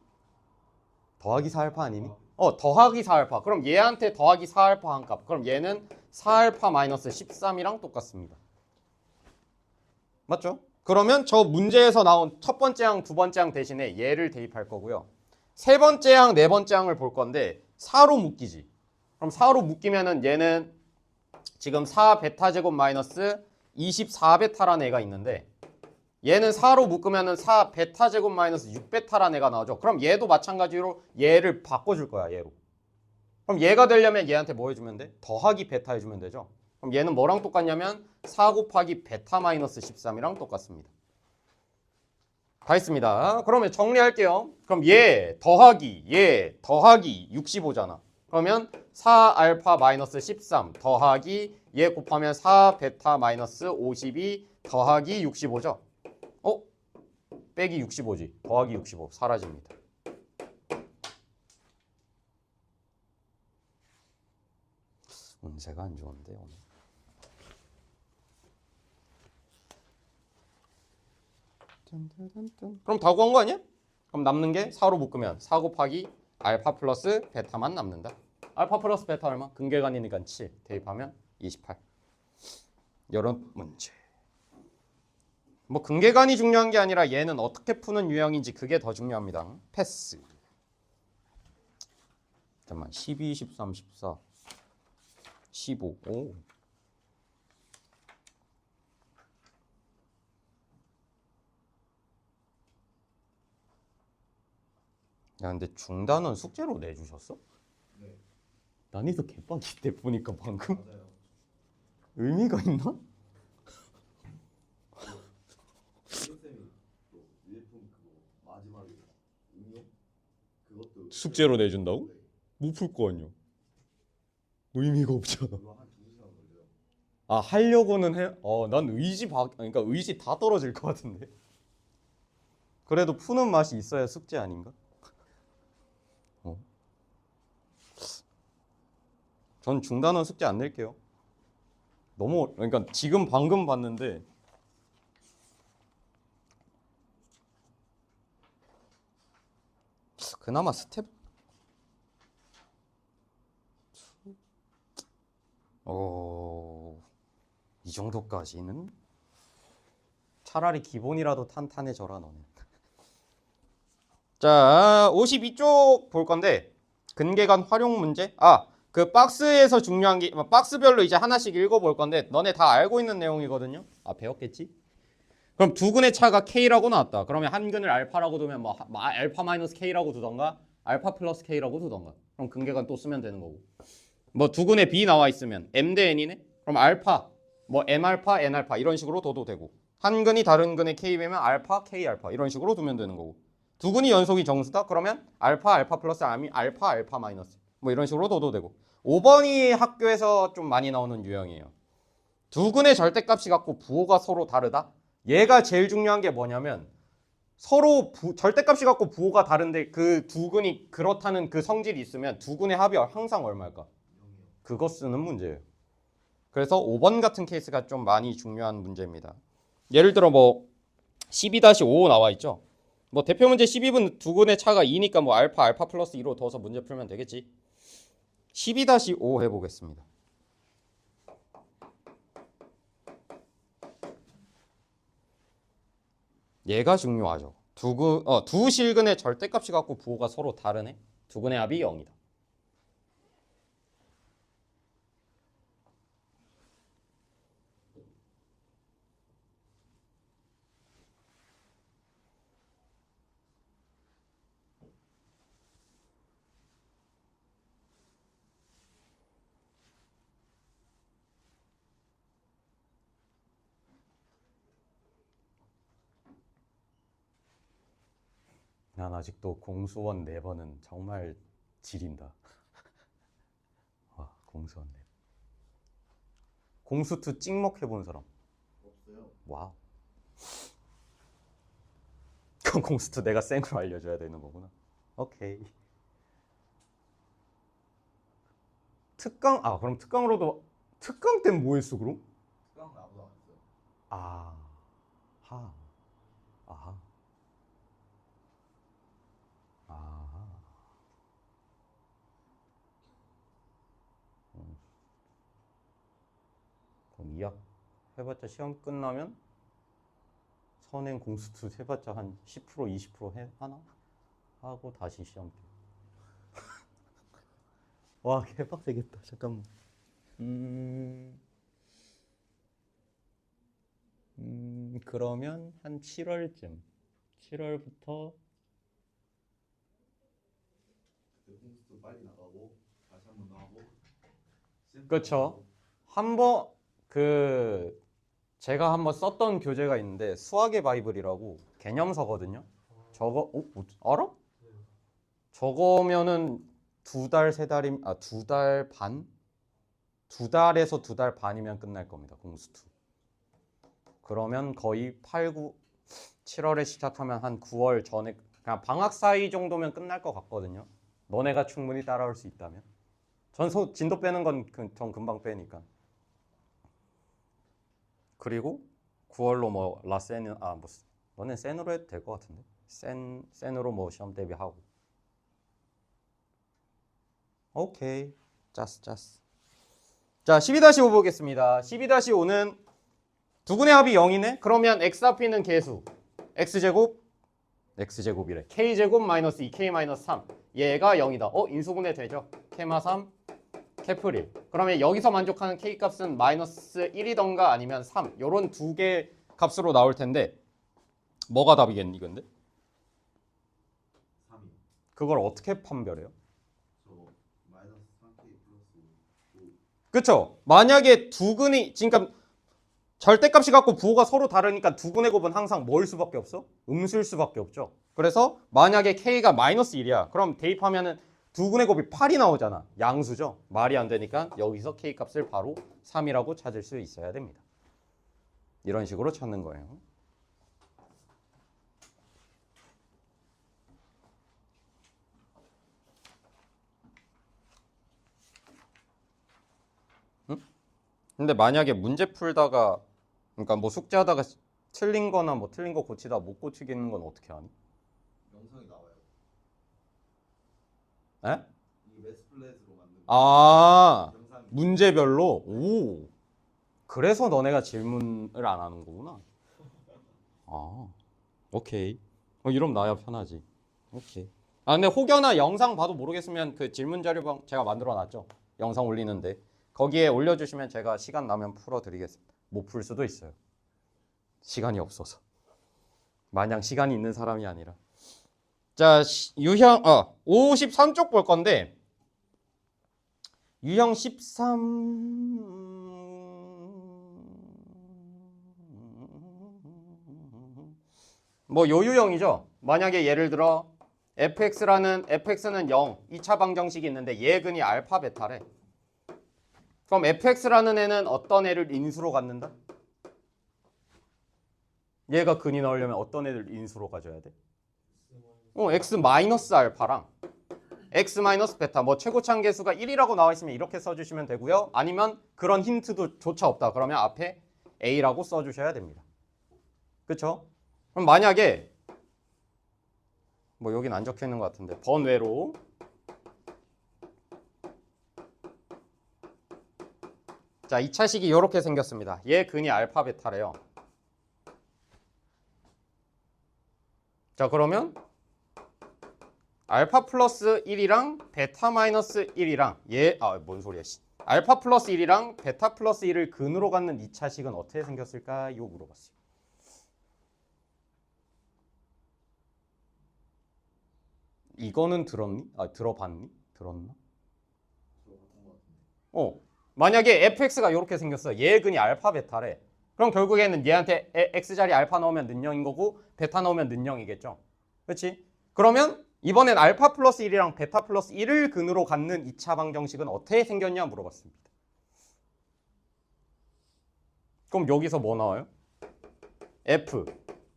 4알파 아니니? 더하기 4알파. 그럼 얘한테 더하기 4알파 한 값. 그럼 얘는 4알파 마이너스 13이랑 똑같습니다. 맞죠? 그러면 저 문제에서 나온 첫 번째 항, 두 번째 항 대신에 얘를 대입할 거고요. 세 번째 항, 네 번째 항을 볼 건데 4로 묶이지. 그럼 4로 묶이면은 얘는 지금 4베타 제곱 마이너스 24베타라는 애가 있는데 얘는 4로 묶으면은 4 베타 제곱 마이너스 6베타라는 애가 나오죠. 그럼 얘도 마찬가지로 얘를 바꿔줄 거야, 얘로. 그럼 얘가 되려면 얘한테 뭐 해주면 돼? 더하기 베타 해주면 되죠. 그럼 얘는 뭐랑 똑같냐면 4 곱하기 베타 마이너스 13이랑 똑같습니다. 다 했습니다. 그러면 정리할게요. 그럼 얘 더하기 65잖아. 그러면 4알파 마이너스 13 더하기 얘 곱하면 4 베타 마이너스 52 더하기 65죠. 빼기 65지. 더하기 65 사라집니다. 운세가 안 좋은데 오늘. 그럼 다 구한 거 아니야? 그럼 남는 게 4로 묶으면 4 곱하기 알파 플러스 베타만 남는다. 알파 플러스 베타 얼마? 근계간이니까 7 대입하면 28. 이런 문제. 뭐 근계간이 중요한 게 아니라 얘는 어떻게 푸는 유형인지 그게 더 중요합니다. 패스. 잠깐만 12, 13, 14, 15. 오. 야 근데 중단원 숙제로 내주셨어? 네. 난이도 개빡이 때 보니까 방금 맞아요. 의미가 있나? 선생님이 또 유해품 그거 마지막에 응용 그것도 숙제로 내준다고? 네. 못 풀 거 아니야. 의미가 없잖아. 그거 한 2시간 걸려요. 아 하려고는 해. 난 그러니까 의지 다 떨어질 것 같은데. 그래도 푸는 맛이 있어야 숙제 아닌가? 전 중단원 숙제 안 낼게요. 너무 그러니까 지금 방금 봤는데 그나마 스텝 이 정도까지는 차라리 기본이라도 탄탄해져라 너는. 자, 52쪽 볼 건데 근계간 활용 문제. 그 박스에서 중요한 게 박스별로 이제 하나씩 읽어볼 건데 너네 다 알고 있는 내용이거든요. 배웠겠지? 그럼 두근의 차가 K라고 나왔다. 그러면 한 근을 알파라고 두면 뭐 알파 마이너스 K라고 두던가 알파 플러스 K라고 두던가. 그럼 근계간 또 쓰면 되는 거고. 뭐 두근의 B 나와 있으면 M 대 N이네. 그럼 알파 뭐 M 알파 N 알파 이런 식으로 둬도 되고 한 근이 다른 근의 K면 알파 K 알파 이런 식으로 두면 되는 거고. 두 근이 연속이 정수다? 그러면 알파 플러스 알파 마이너스 뭐 이런 식으로 둬도 되고. 5번이 학교에서 좀 많이 나오는 유형이에요. 두 근의 절대값이 같고 부호가 서로 다르다? 얘가 제일 중요한 게 뭐냐면 서로 절대값이 같고 부호가 다른데 그 두 근이 그렇다는 그 성질이 있으면 두 근의 합이 항상 얼마일까? 그거 쓰는 문제예요. 그래서 5번 같은 케이스가 좀 많이 중요한 문제입니다. 예를 들어 뭐 12-5 나와 있죠. 뭐 대표 문제 12분 두 근의 차가 2니까 뭐 알파 플러스 2로 둬서 문제 풀면 되겠지. 12-5 해보겠습니다. 얘가 중요하죠. 두 실근의 절대값이 같고 부호가 서로 다르네. 두 근의 합이 0이다. 난 아직도 공수원 4번은 정말 지린다. 와, 공수원 4번. 공수2 찍먹해본 사람? 없어요. 와우. 그럼 공수2 내가 생으로 알려줘야 되는 거구나. 오케이. 특강? 그럼 특강으로도 특강 때는 뭐 했어 그럼? 특강 아무도 안 했어요. 아하. 그럼 2학 해봤자 시험 끝나면 선행 공수2 해봤자 한 10% 20% 하나? 하고 다시 시험 때. 와 개빡세겠다. 잠깐만. 그러면 한 7월쯤 7월부터 그때 홈스도 빨리 나가고 다시 한 번 더 하고. 그쵸. 한번 그 제가 한번 썼던 교재가 있는데 수학의 바이블이라고 개념서거든요. 저거 알아? 저거면은 2달 3달임 2달 반? 2달에서 2달 반이면 끝날 겁니다. 공수2. 그러면 거의 8, 9, 7월에 시작하면 한 9월 전에 그냥 방학 사이 정도면 끝날 것 같거든요. 너네가 충분히 따라올 수 있다면. 전 진도 빼는 건 전 금방 빼니까. 그리고 9월로 뭐 라센 뭐 너네 센으로 해도 될 것 같은데. 센으로 뭐 시험 대비하고. 오케이. 짰어. 자, 12-5 보겠습니다. 12-5는 두근의 합이 0이네? 그러면 x 앞에 있는 개수 x제곱이래. k제곱 마이너스 2k 마이너스 3 얘가 0이다. 인수분해 되죠? 케마 3 캐플 1. 그러면 여기서 만족하는 k 값은 마이너스 1이던가 아니면 3 요런 두 개 값으로 나올 텐데 뭐가 답이겠니 근데? 3이. 그걸 어떻게 판별해요? 저 마이너스 3k 플러스 5. 그쵸? 만약에 두근이 그러니까 절대값이 갖고 부호가 서로 다르니까 두근의 곱은 항상 뭐일 수밖에 없어? 음수일 수밖에 없죠. 그래서 만약에 k가 마이너스 1이야. 그럼 대입하면은 두근의 곱이 8이 나오잖아. 양수죠. 말이 안 되니까 여기서 k 값을 바로 3이라고 찾을 수 있어야 됩니다. 이런 식으로 찾는 거예요. 근데 만약에 문제 풀다가 그러니까 뭐 숙제하다가 틀린 거나 뭐 틀린 거 고치다 못 고치겠는 건 어떻게 하니? 영상이 나와요. 에? 이 매스플랫으로 만든 영상이. 문제별로? 오. 그래서 너네가 질문을 안 하는 거구나. 오케이. 이러면 나야 편하지. 오케이. 근데 혹여나 영상 봐도 모르겠으면 그 질문 자료 제가 만들어 놨죠. 영상 올리는데. 거기에 올려주시면 제가 시간 나면 풀어드리겠습니다. 못 풀 수도 있어요. 시간이 없어서. 마냥 시간이 있는 사람이 아니라. 자, 유형 53쪽 볼 건데 유형 13 뭐 요 유형이죠. 만약에 예를 들어 fx는 0, 2차 방정식이 있는데 얘 근이 알파 베타래. 그럼 fx라는 애는 어떤 애를 인수로 갖는다? 얘가 근이 나오려면 어떤 애를 인수로 가져야 돼? x 마이너스 알파랑 x 마이너스 베타 뭐 최고차항 계수가 1이라고 나와 있으면 이렇게 써주시면 되고요. 아니면 그런 힌트도 조차 없다. 그러면 앞에 a라고 써주셔야 됩니다. 그쵸? 그럼 만약에 뭐 여긴 안 적혀 있는 것 같은데 번외로 자, 2차식이 이렇게 생겼습니다. 얘 근이 알파 베타래요. 자, 그러면 알파 플러스 1이랑 베타 마이너스 1이랑 뭔 소리야 알파 플러스 1이랑 베타 플러스 1을 근으로 갖는 2차식은 어떻게 생겼을까요? 물어봤어요. 이거는 들었니? 들어봤니? 들었나? 만약에 fx가 이렇게 생겼어. 얘 근이 알파 베타래. 그럼 결국에는 얘한테 x자리 알파 넣으면 는영인 거고 베타 넣으면 는영이겠죠. 그렇지? 그러면 이번엔 알파 플러스 1이랑 베타 플러스 1을 근으로 갖는 2차 방정식은 어떻게 생겼냐 물어봤습니다. 그럼 여기서 뭐 나와요? f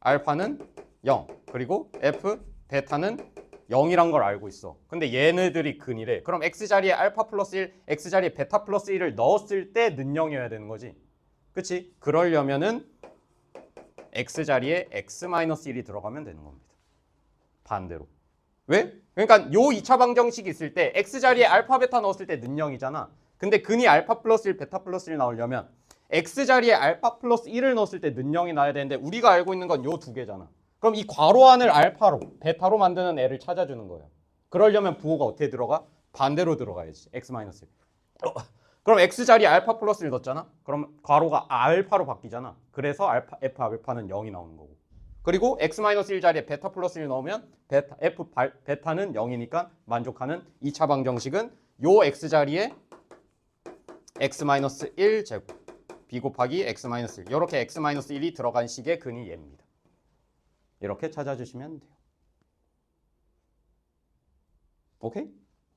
알파는 0 그리고 f 베타는 0이란 걸 알고 있어. 근데 얘네들이 근이래. 그럼 x자리에 알파 플러스 1, x자리에 베타 플러스 1을 넣었을 때 는영이어야 되는 거지. 그치? 그러려면은 x자리에 x 마이너스 1이 들어가면 되는 겁니다. 반대로. 왜? 그러니까 요 2차 방정식이 있을 때 x자리에 알파 베타 넣었을 때 는영이잖아. 근데 근이 알파 플러스 1, 베타 플러스 1 나오려면 x자리에 알파 플러스 1을 넣었을 때 는영이 나야 되는데 우리가 알고 있는 건 요 두 개잖아. 그럼 이 괄호 안을 알파로, 베타로 만드는 애를 찾아주는 거예요. 그러려면 부호가 어떻게 들어가? 반대로 들어가야지. x-1. 그럼 x 자리에 알파 플러스 1 넣었잖아. 그럼 괄호가 알파로 바뀌잖아. 그래서 알파 f 알파는 0이 나오는 거고. 그리고 x 마이너스 1 자리에 베타 플러스 1 넣으면 베타 f 베타는 0이니까 만족하는 2차 방정식은 요 x 자리에 x 마이너스 1 제곱 b 곱하기 x 마이너스 1 이렇게 x 마이너스 1이 들어간 식의 근이 얘입니다. 이렇게 찾아주시면 돼요. 오케이?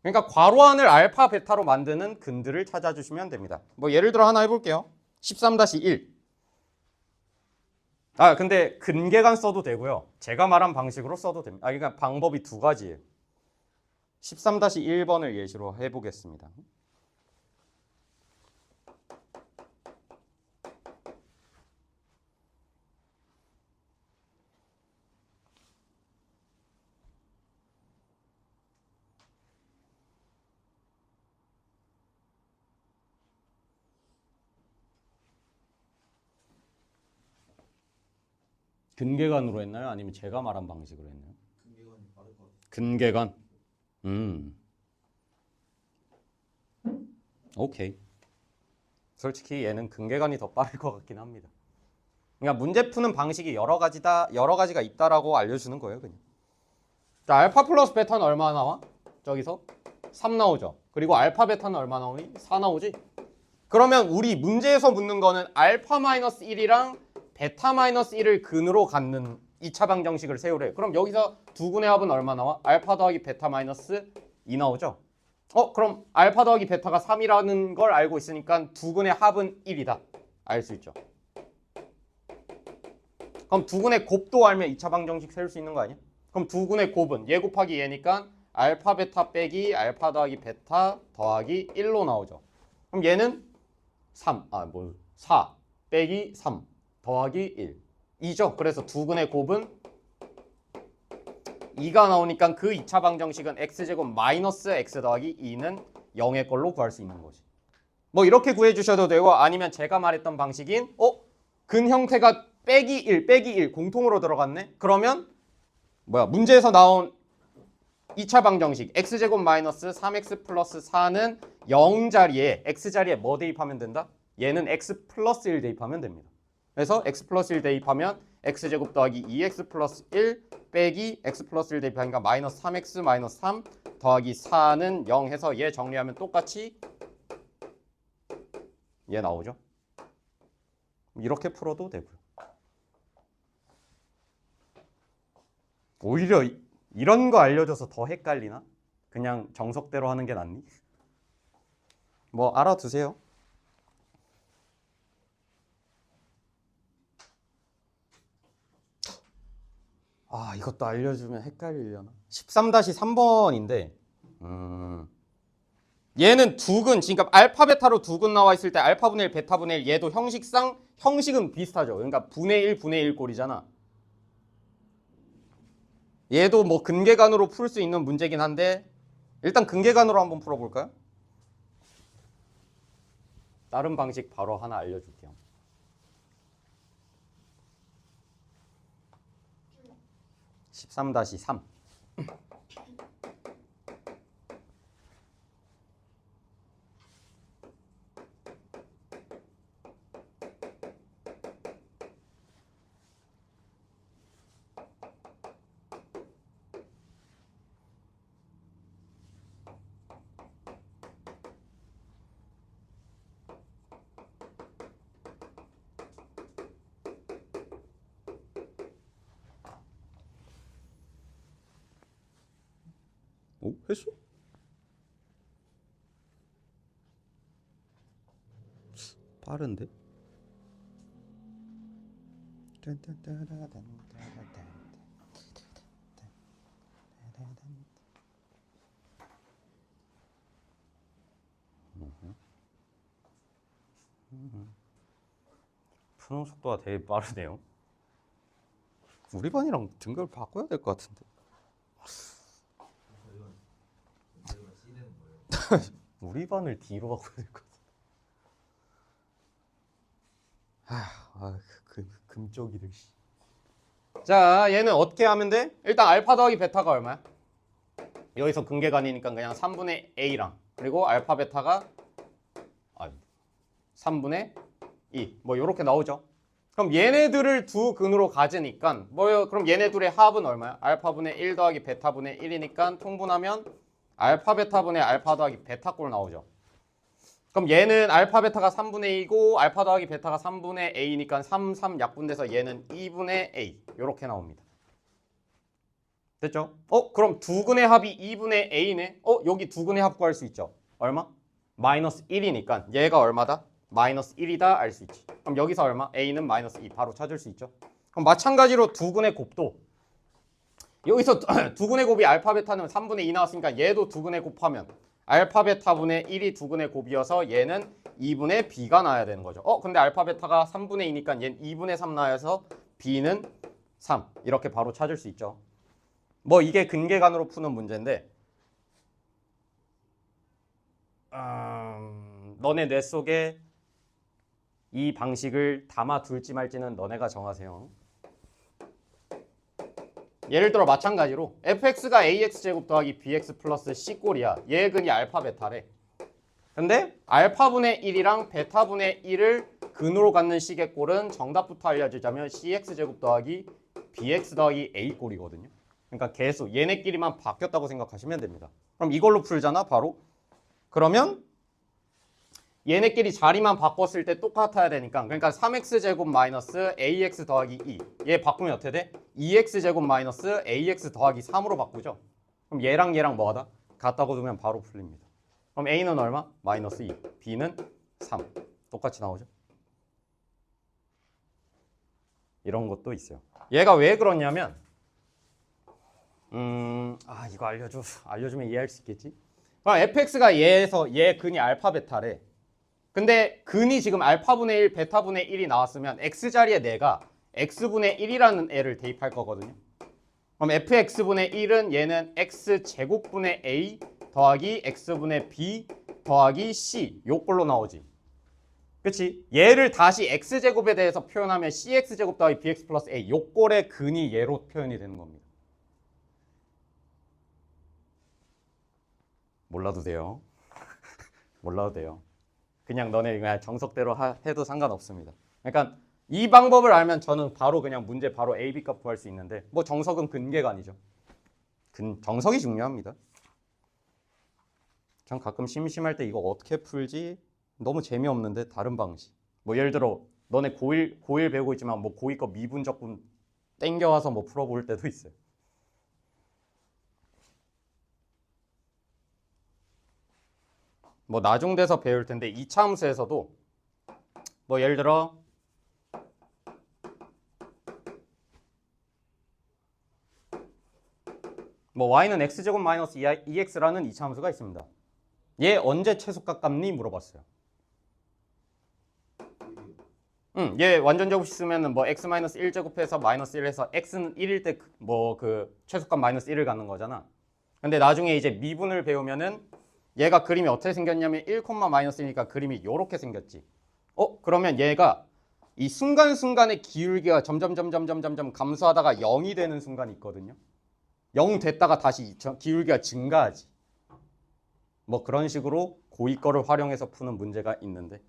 그러니까 괄호 안을 알파 베타로 만드는 근들을 찾아주시면 됩니다. 뭐 예를 들어 하나 해볼게요. 13-1. 근데 근계간 써도 되고요. 제가 말한 방식으로 써도 됩니다. 그러니까 방법이 두 가지예요. 13-1번을 예시로 해보겠습니다. 근계간으로 했나요? 아니면 제가 말한 방식으로 했나요? 근계관이 빠를 것 같아요. 근계간. 오케이. 솔직히 얘는 근계간이 더 빠를 것 같긴 합니다. 그러니까 문제 푸는 방식이 여러 가지가 있다라고 알려주는 거예요, 그냥. 자, 알파 플러스 베타는 얼마 나와? 저기서 3 나오죠. 그리고 알파 베타는 얼마 나오니? 4 나오지. 그러면 우리 문제에서 묻는 거는 알파 마이너스 1이랑 베타 마이너스 1을 근으로 갖는 2차 방정식을 세우래. 그럼 여기서 두 군의 합은 얼마 나와? 알파 더하기 베타 마이너스 2 나오죠. 그럼 알파 더하기 베타가 3이라는 걸 알고 있으니까 두 군의 합은 1이다. 알 수 있죠. 그럼 두 군의 곱도 알면 2차 방정식 세울 수 있는 거 아니야? 그럼 두 군의 곱은 얘 곱하기 얘니까 알파 베타 빼기 알파 더하기 베타 더하기 1로 나오죠. 그럼 얘는 4 빼기 3 더하기 1 2죠. 그래서 두 근의 곱은 2가 나오니까 그 2차 방정식은 x제곱 마이너스 x 더하기 2는 0의 걸로 구할 수 있는 거지. 뭐 이렇게 구해주셔도 되고 아니면 제가 말했던 방식인 근 형태가 빼기 1 공통으로 들어갔네. 그러면 문제에서 나온 2차 방정식 x제곱 마이너스 3x 플러스 4는 0자리에 x자리에 뭐 대입하면 된다? 얘는 x 플러스 1 대입하면 됩니다. 그래서 x 플러스 1 대입하면 x제곱 더하기 2x 플러스 1 빼기 x 플러스 1 대입하니까 마이너스 3x 마이너스 3 더하기 4는 0 해서 얘 정리하면 똑같이 얘 나오죠. 이렇게 풀어도 되고요. 오히려 이런 거 알려줘서 더 헷갈리나? 그냥 정석대로 하는 게 낫니? 뭐 알아두세요. 이것도 알려주면 헷갈리려나? 13-3번인데 얘는 두근, 그러니까 알파 베타로 두근 나와 있을 때 알파분의 1, 베타분의 1 얘도 형식은 비슷하죠. 그러니까 분의 1, 분의 1 꼴이잖아. 얘도 뭐 근계간으로 풀 수 있는 문제긴 한데 일단 근계간으로 한번 풀어볼까요? 다른 방식 바로 하나 알려줄게요. (13-3) 했어? 빠른데? 푸는 속도가 되게 빠르네요. 우리 반이랑 등급을 바꿔야 될 것 같은데. 우리 반을 D로 바꿔야 될 것 같아. 금쪽이들. 자, 얘는 어떻게 하면 돼? 일단 알파 더하기 베타가 얼마야? 여기서 근계간이니까 그냥 3분의 A랑 그리고 알파 베타가 3분의 2. 뭐 이렇게 나오죠. 그럼 얘네들을 두 근으로 가지니까 뭐요? 그럼 얘네들의 합은 얼마야? 알파분의 1 더하기 베타분의 1이니까 통분하면 알파 베타분의 알파 더하기 베타꼴 나오죠. 그럼 얘는 알파 베타가 3분의 2고 알파 더하기 베타가 3분의 a니까 3, 3 약분돼서 얘는 2분의 a 이렇게 나옵니다. 됐죠? 그럼 두 근의 합이 2분의 a네? 여기 두 근의 합 구할 수 있죠. 얼마? 마이너스 1이니까 얘가 얼마다? 마이너스 1이다 알 수 있지. 그럼 여기서 얼마? a는 마이너스 2 바로 찾을 수 있죠. 그럼 마찬가지로 두 근의 곱도 여기서 두 근의 곱이 알파 베타는 3분의 2 나왔으니까 얘도 두 근의 곱하면 알파 베타분의 1이 두 근의 곱이어서 얘는 2분의 b가 나와야 되는 거죠. 근데 알파 베타가 3분의 2니까 얘는 2분의 3 나와서 b는 3 이렇게 바로 찾을 수 있죠. 뭐 이게 근계간으로 푸는 문제인데 너네 뇌 속에 이 방식을 담아둘지 말지는 너네가 정하세요. 예를 들어 마찬가지로 fx가 ax제곱 더하기 bx 플러스 c꼴이야. 얘의 근이 알파 베타래. 근데 알파분의 1이랑 베타분의 1을 근으로 갖는 식의 꼴은 정답부터 알려주자면 cx제곱 더하기 bx 더하기 a꼴이거든요. 그러니까 계수 얘네끼리만 바뀌었다고 생각하시면 됩니다. 그럼 이걸로 풀잖아 바로. 그러면 얘네끼리 자리만 바꿨을 때 똑같아야 되니까 그러니까 3x제곱 마이너스 ax 더하기 2 얘 바꾸면 어떻게 돼? 2x제곱 마이너스 ax 더하기 3으로 바꾸죠. 그럼 얘랑 얘랑 뭐하다? 같다고 두면 바로 풀립니다. 그럼 a는 얼마? 마이너스 2 b는 3 똑같이 나오죠. 이런 것도 있어요. 얘가 왜 그러냐면 이거 알려주면 이해할 수 있겠지? 그럼 fx가 얘에서 얘 근이 알파 베타래. 근데 근이 지금 알파분의 1, 베타분의 1이 나왔으면 x자리에 내가 x분의 1이라는 애를 대입할 거거든요. 그럼 fx분의 1은 얘는 x제곱분의 a 더하기 x분의 b 더하기 c 요꼴로 나오지. 그치? 얘를 다시 x제곱에 대해서 표현하면 cx제곱 더하기 bx 플러스 a 요꼴의 근이 얘로 표현이 되는 겁니다. 몰라도 돼요. 몰라도 돼요. 그냥 너네 그냥 정석대로 해도 상관없습니다. 그러니까 이 방법을 알면 저는 바로 그냥 문제 바로 A, B 값 구할 수 있는데 뭐 정석은 근계간이죠. 정석이 중요합니다. 전 가끔 심심할 때 이거 어떻게 풀지? 너무 재미없는데 다른 방식. 뭐 예를 들어 너네 고1 배우고 있지만 뭐 고2 거 미분적분 땡겨와서 뭐 풀어볼 때도 있어요. 뭐 나중 돼서 배울 텐데 이차 함수에서도 뭐 예를 들어 뭐 y는 x제곱 마이너스 2x라는 이차 함수가 있습니다. 얘 언제 최소값 값니 물어봤어요. 얘 완전 제곱식 쓰면은 뭐 x 마이너스 1제곱해서 마이너스 1해서 x는 1일 때 뭐 그 최소값 마이너스 1을 갖는 거잖아. 근데 나중에 이제 미분을 배우면은 얘가 그림이 어떻게 생겼냐면 1, 마이너스니까 그림이 이렇게 생겼지. 그러면 얘가 이 순간순간의 기울기가 점점 감소하다가 0이 되는 순간이 있거든요. 0 됐다가 다시 기울기가 증가하지. 뭐 그런 식으로 고2 거를 활용해서 푸는 문제가 있는데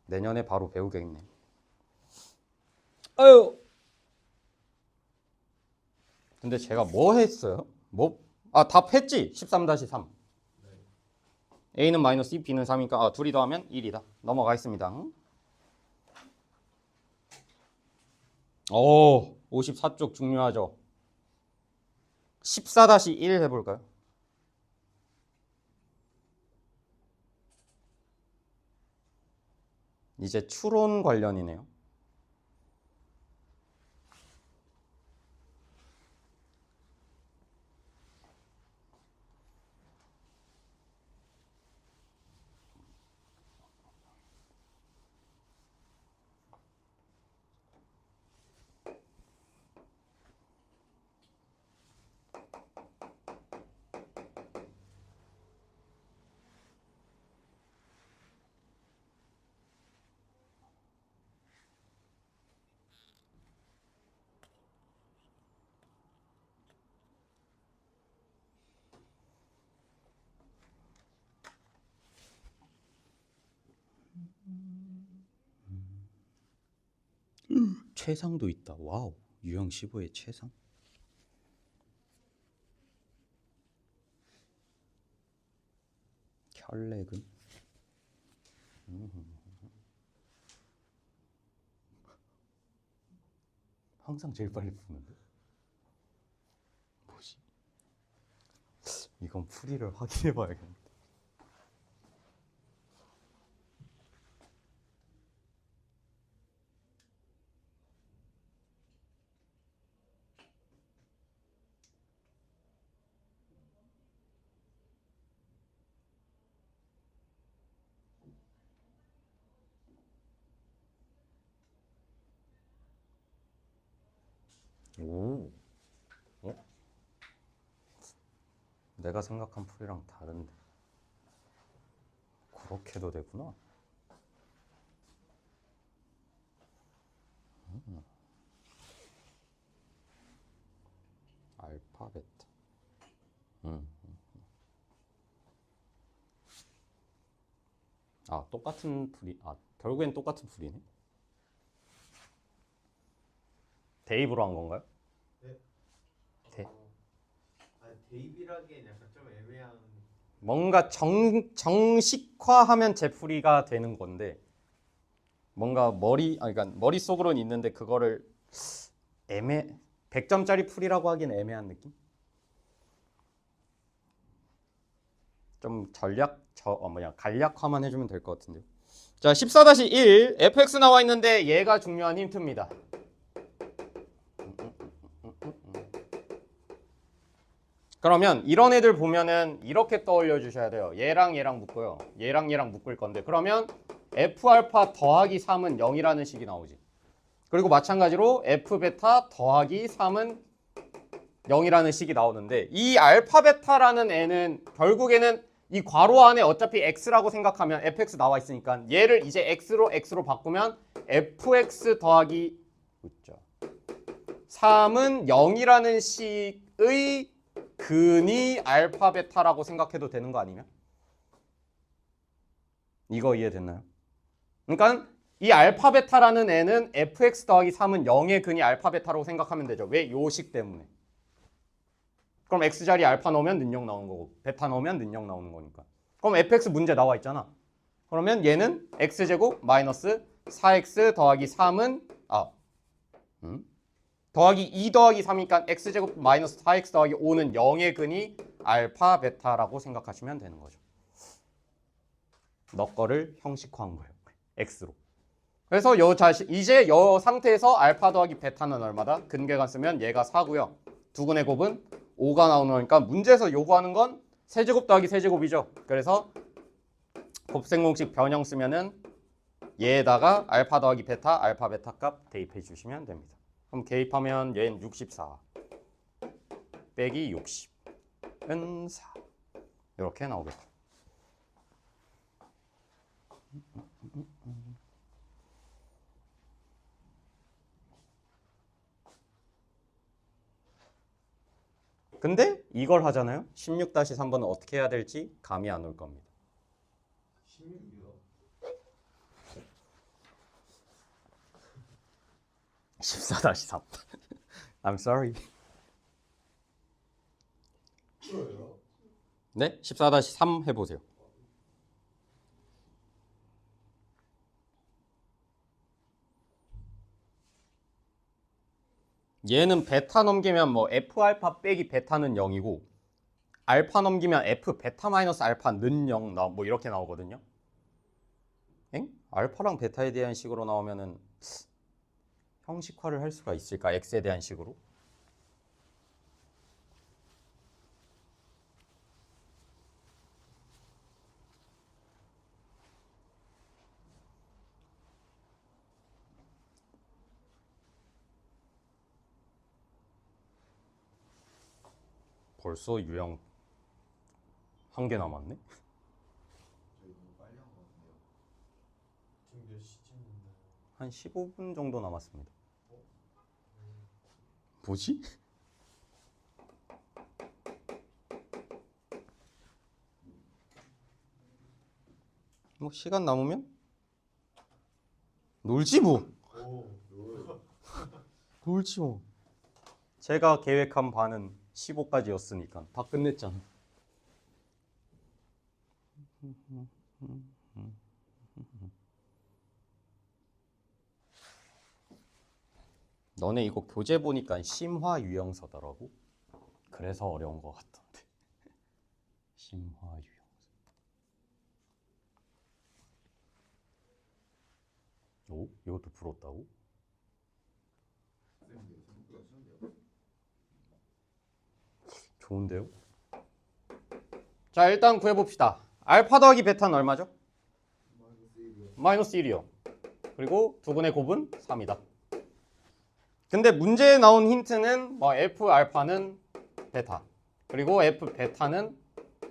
내년에 바로 배우겠네. 아유. 근데 제가 뭐 했어요? 답했지? 13-3. A는 마이너스 2, B는 3이니까 둘이 더하면 1이다. 넘어가겠습니다. 54쪽 중요하죠. 14-1 해볼까요? 이제 추론 관련이네요. 최상도 있다. 와우. 유형 15의 최상. 혈렉은 항상 제일 빨리 푸는데 뭐지? 이건 풀이를 확인해 봐야겠네. 오, 어? 내가 생각한 풀이랑 다른데 그렇게도 되구나. 알파 베타. 아, 똑같은 풀이. 아, 결국엔 똑같은 풀이네. 대입으로 한 건가요? 네. 대- 대입이라기엔 약간 좀 애매한. 뭔가 정식화하면 제풀이가 되는 건데 뭔가 그러니까 머릿속으로는 있는데 그거를 100점짜리 풀이라고 하긴 애매한 느낌? 좀 간략화만 해주면 될 것 같은데요. 자, 14-1 fx 나와 있는데 얘가 중요한 힌트입니다. 그러면 이런 애들 보면은 이렇게 떠올려 주셔야 돼요. 얘랑 얘랑 묶고요. 얘랑 얘랑 묶을 건데 그러면 F알파 더하기 3은 0이라는 식이 나오지. 그리고 마찬가지로 F베타 더하기 3은 0이라는 식이 나오는데 이 알파 베타라는 애는 결국에는 이 괄호 안에 어차피 x라고 생각하면 fx 나와 있으니까 얘를 이제 x로 바꾸면 fx 더하기 3은 0이라는 식의 근이 알파 베타라고 생각해도 되는 거 아니면? 이거 이해됐나요? 그러니까 이 알파 베타라는 애는 fx 더하기 3은 0의 근이 알파 베타라고 생각하면 되죠. 왜? 요식 때문에. 그럼 x자리 알파 넣으면 능력 나오는 거고 베타 넣으면 능력 나오는 거니까. 그럼 fx 문제 나와 있잖아. 그러면 얘는 x제곱 마이너스 4x 더하기 3은 더하기 2 더하기 3이니까 x제곱 마이너스 4x 더하기 5는 0의 근이 알파 베타라고 생각하시면 되는 거죠. 너 거를 형식화한 거예요. x로. 그래서 이제 요 상태에서 알파 더하기 베타는 얼마다? 근계관 쓰면 얘가 4고요. 두근의 곱은 5가 나오는 거니까 문제에서 요구하는 건 세제곱 더하기 세제곱이죠. 그래서 곱셈공식 변형 쓰면은 얘에다가 알파 더하기 베타, 알파 베타 값 대입해 주시면 됩니다. 그럼 대입하면 얘는 64 빼기 60은 4 이렇게 나오겠죠. 근데 이걸 하잖아요. 16-3번은 어떻게 해야 될지 감이 안 올 겁니다. 16이요? 14-3 I'm sorry. 풀어요? 네? 14-3 해보세요. 얘는 베타 넘기면 뭐 F알파 빼기 베타는 0이고 알파 넘기면 F 베타 마이너스 알파는 0 뭐 이렇게 나오거든요. 엥? 알파랑 베타에 대한 식으로 나오면은 형식화를 할 수가 있을까? X에 대한 식으로? 벌써 유형 1개 남았네? 저희 너무 빨리 한 것 같은데요. 지금 몇 시쯤인가요? 한 15분 정도 남았습니다. 뭐지? 뭐 시간 남으면 놀지 뭐. 오. 놀지 뭐. 제가 계획한 반은 15까지였으니까 다 끝냈잖아. 너네 이거 교재 보니까 심화 유형서더라고. 그래서 어려운 것 같던데. 심화 유형서. 오? 이것도 풀었다고? 쌤인데 생각보다 쉬운데요? 좋은데요? 자, 일단 구해봅시다. 알파 더하기 베타는 얼마죠? 마이너스 1이요. 그리고 두 분의 곱은 3이다. 근데 문제에 나온 힌트는 뭐 F 알파는 베타. 그리고 F 베타는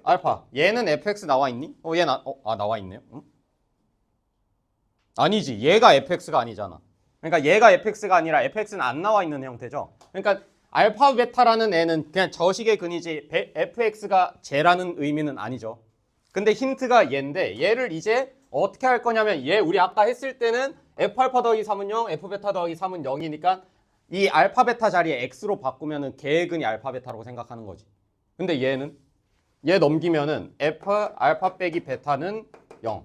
알파. 얘는 fx 나와 있니? 얘는 나와 있네요. 응? 아니지. 얘가 fx가 아니잖아. 그러니까 얘가 fx가 아니라 fx는 안 나와 있는 형태죠. 그러니까 알파 베타라는 애는 그냥 저식의 근이지 fx가 쟤라는 의미는 아니죠. 근데 힌트가 얘인데 얘를 이제 어떻게 할 거냐면 얘 우리 아까 했을 때는 f 알파 더하기 3은 0, f 베타 더하기 3은 0이니까 이 알파 베타 자리에 x로 바꾸면은 걔의 근이 알파 베타라고 생각하는 거지. 근데 얘는 얘 넘기면은 f 알파 빼기 베타는 0.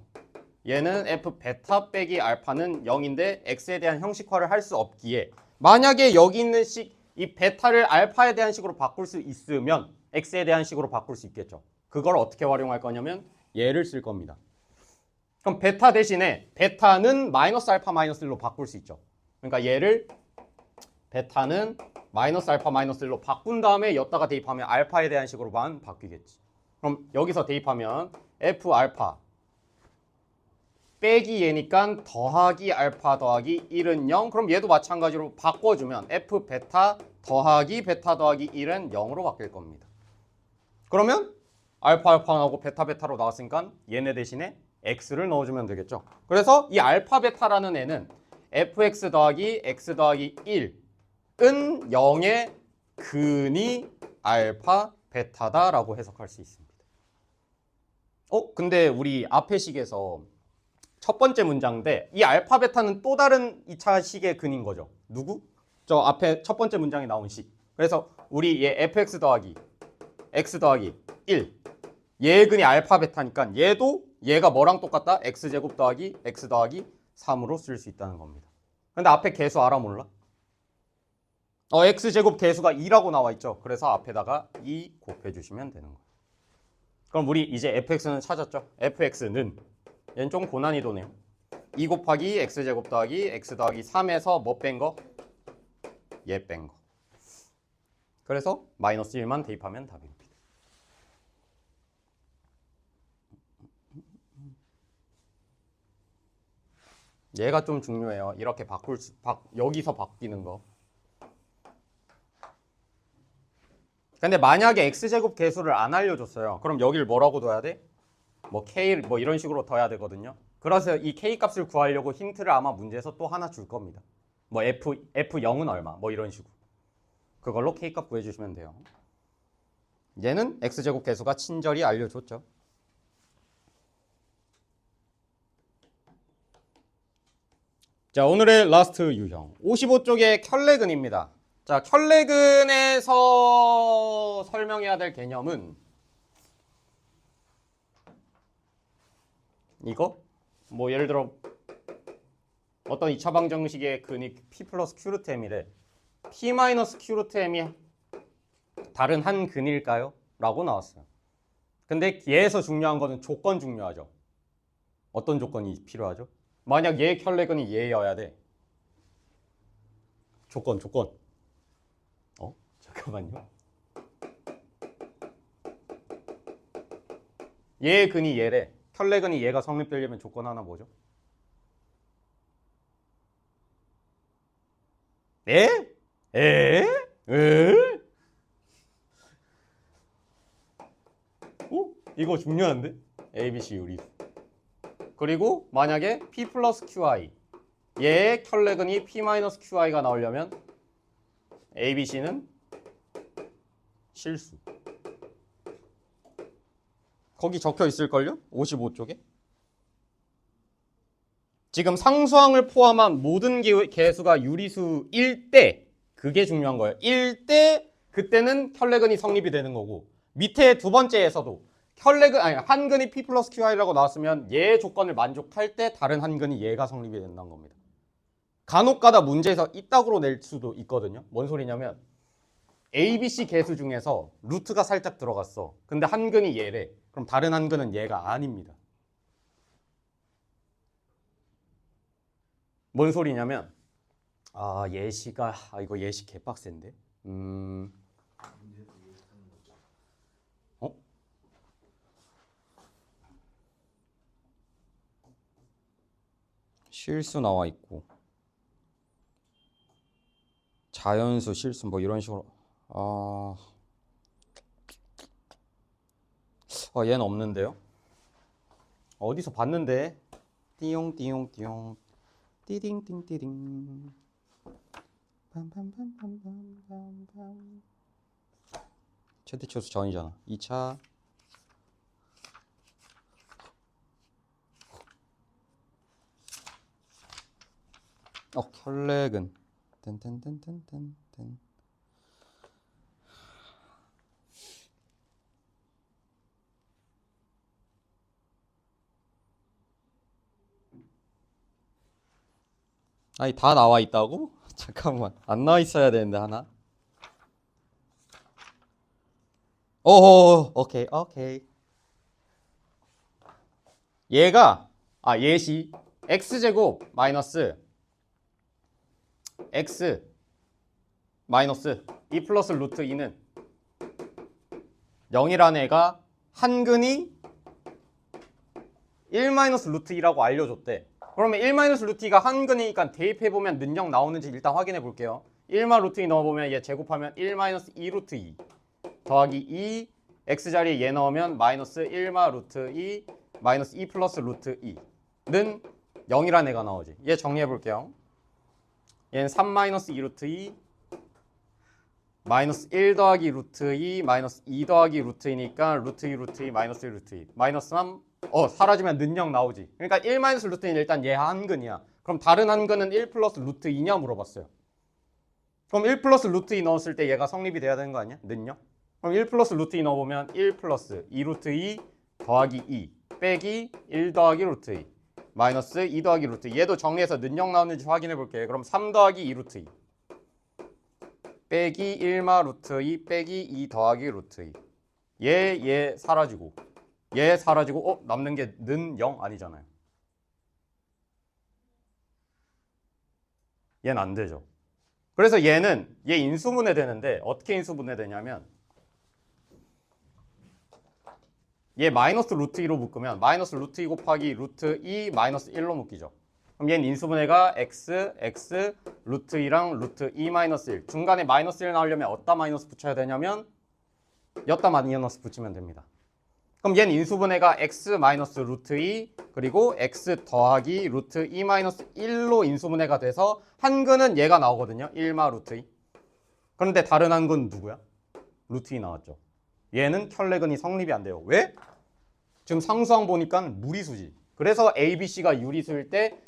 얘는 f 베타 빼기 알파는 0인데 x에 대한 형식화를 할 수 없기에 만약에 여기 있는 이 베타를 알파에 대한 식으로 바꿀 수 있으면 x에 대한 식으로 바꿀 수 있겠죠. 그걸 어떻게 활용할 거냐면 얘를 쓸 겁니다. 그럼 베타 대신에 베타는 마이너스 알파 마이너스 1로 바꿀 수 있죠. 그러니까 얘를 베타는 마이너스 알파 마이너스 1로 바꾼 다음에 여기다가 대입하면 알파에 대한 식으로만 바뀌겠지. 그럼 여기서 대입하면 f 알파 빼기 얘니까 더하기 알파 더하기 1은 0. 그럼 얘도 마찬가지로 바꿔주면 f 베타 더하기 베타 더하기 1은 0으로 바뀔 겁니다. 그러면 알파 알파 나오고 베타 베타로 나왔으니까 얘네 대신에 x를 넣어주면 되겠죠. 그래서 이 알파 베타라는 애는 fx 더하기 x 더하기 1은 0의 근이 알파 베타다라고 해석할 수 있습니다. 근데 우리 앞의 식에서 첫 번째 문장인데 이 알파 베타는 또 다른 2차 식의 근인 거죠. 누구? 저 앞에 첫 번째 문장에 나온 식. 그래서 우리 얘 fx 더하기 x 더하기 1 얘의 근이 알파 베타니까 얘도 얘가 뭐랑 똑같다? x제곱 더하기 x 더하기 3으로 쓸 수 있다는 겁니다. 근데 앞에 계수 알아 몰라? x제곱 계수가 2라고 나와 있죠. 그래서 앞에다가 2 곱해주시면 되는 거예요. 그럼 우리 이제 fx는 찾았죠? fx는 얘는 좀 고난이도네요. 2 곱하기 x제곱 더하기 x 더하기 3에서 뭐 뺀 거? 얘 뺀 거. 그래서 마이너스 1만 대입하면 답입니다. 얘가 좀 중요해요. 이렇게 여기서 바뀌는 거. 근데 만약에 x제곱 계수를 안 알려줬어요. 그럼 여길 뭐라고 둬야 돼? 뭐 k 뭐 이런 식으로 둬야 되거든요. 그래서 이 k 값을 구하려고 힌트를 아마 문제에서 또 하나 줄 겁니다. 뭐 f0은 얼마? 뭐 이런 식으로. 그걸로 k 값 구해주시면 돼요. 얘는 x제곱 계수가 친절히 알려줬죠. 자, 오늘의 라스트 유형 55쪽의 켤레근입니다. 자, 켤레근에서 설명해야 될 개념은 이거? 뭐 예를 들어 어떤 2차 방정식의 근이 p 플러스 q 루트 m이래. p 마이너스 q 루트 m이 다른 한 근일까요? 라고 나왔어요. 근데 얘에서 중요한 거는 조건 중요하죠. 어떤 조건이 필요하죠? 만약 얘의 켤레근이 얘여야 돼. 조건. 잠깐만요. 얘의 근이 얘래. 켤레근이 얘가 성립되려면 조건 하나 뭐죠? 이거 중요한데? ABC 유리수. 그리고 만약에 P 플러스 QI 얘의 켤레근이 P 마이너스 QI가 나오려면 ABC는 실수. 거기 적혀 있을걸요? 55쪽에. 지금 상수항을 포함한 모든 개수가 유리수일 때 그게 중요한 거예요. 1대 그때는 혈내근이 성립이 되는 거고 밑에 두 번째에서도 한근이 P 플러스 QI라고 나왔으면 얘의 조건을 만족할 때 다른 한근이 얘가 성립이 된다는 겁니다. 간혹가다 문제에서 이따구로 낼 수도 있거든요. 뭔 소리냐면 ABC 개수 중에서 루트가 살짝 들어갔어. 근데 한근이 얘래. 그럼 다른 한근은 얘가 아닙니다. 뭔 소리냐면 예시가 이거 예시 개빡센데. 실수 나와 있고 자연수 실수 뭐 이런 식으로 얘는 없는데요. 어디서 봤는데 띠용띠용띠용 띠딩띵띠딩 빰빰빰빰빰빰빰 최대치수 전이잖아. 2차 혈내근 뜬뜬뜬뜬뜬 아니 다 나와 있다고? 잠깐만 안 나와 있어야 되는데 하나. 오케이. 얘가 예시 x제곱 마이너스 x 마이너스 2 플러스 루트 2는 0이라는 애가 한근이 1 마이너스 루트 2라고 알려줬대. 그러면 1 마이너스 루트 2가 한근이니까 대입해보면 는영 나오는지 일단 확인해 볼게요. 1마 루트 2 넣어보면 얘 제곱하면 1 마이너스 2 루트 2 더하기 2 x자리에 얘 넣으면 마이너스 1마 루트 2 마이너스 2 플러스 루트 2는 0이라는 애가 나오지. 얘 정리해 볼게요. 얘는 3 마이너스 2 루트 2 마이너스 1 더하기 루트 2 마이너스 2 더하기 루트 2니까 루트 2 루트 2 마이너스 1 루트 2 마이너스 3 사라지면 는영 나오지. 그러니까 1 마이너스 루트 2는 일단 얘 한근이야. 그럼 다른 한근은 1 플러스 루트 2냐 물어봤어요. 그럼 1 플러스 루트 2 넣었을 때 얘가 성립이 돼야 되는 거 아니야? 는영? 그럼 1 플러스 루트 2 넣어보면 1 플러스 2 루트 2 더하기 2 빼기 1 더하기 루트 2 마이너스 2 더하기 루트 2 얘도 정리해서 는영 나오는지 확인해 볼게요. 그럼 3 더하기 2 루트 2 빼기 1마 루트 2 빼기 2 더하기 루트 2 얘 사라지고 얘 사라지고 남는 게 는 0 아니잖아요. 얘는 안 되죠. 그래서 얘 인수분해 되는데 어떻게 인수분해 되냐면 얘 마이너스 루트 2로 묶으면 마이너스 루트 2 곱하기 루트 2 마이너스 1로 묶이죠. 그럼 얘는 인수분해가 x 루트 2랑 루트 2 마이너스 1 중간에 마이너스 1 나오려면 어디다 마이너스 붙여야 되냐면 여기다 마이너스 붙이면 됩니다. 그럼 얘는 인수분해가 x 마이너스 루트 2 그리고 x 더하기 루트 2 마이너스 1로 인수분해가 돼서 한근은 얘가 나오거든요. 1마 루트 2. 그런데 다른 한근은 누구야? 루트 2 나왔죠. 얘는 혈내근이 성립이 안 돼요. 왜? 지금 상수항 보니까 무리수지. 그래서 ABC가 유리수일 때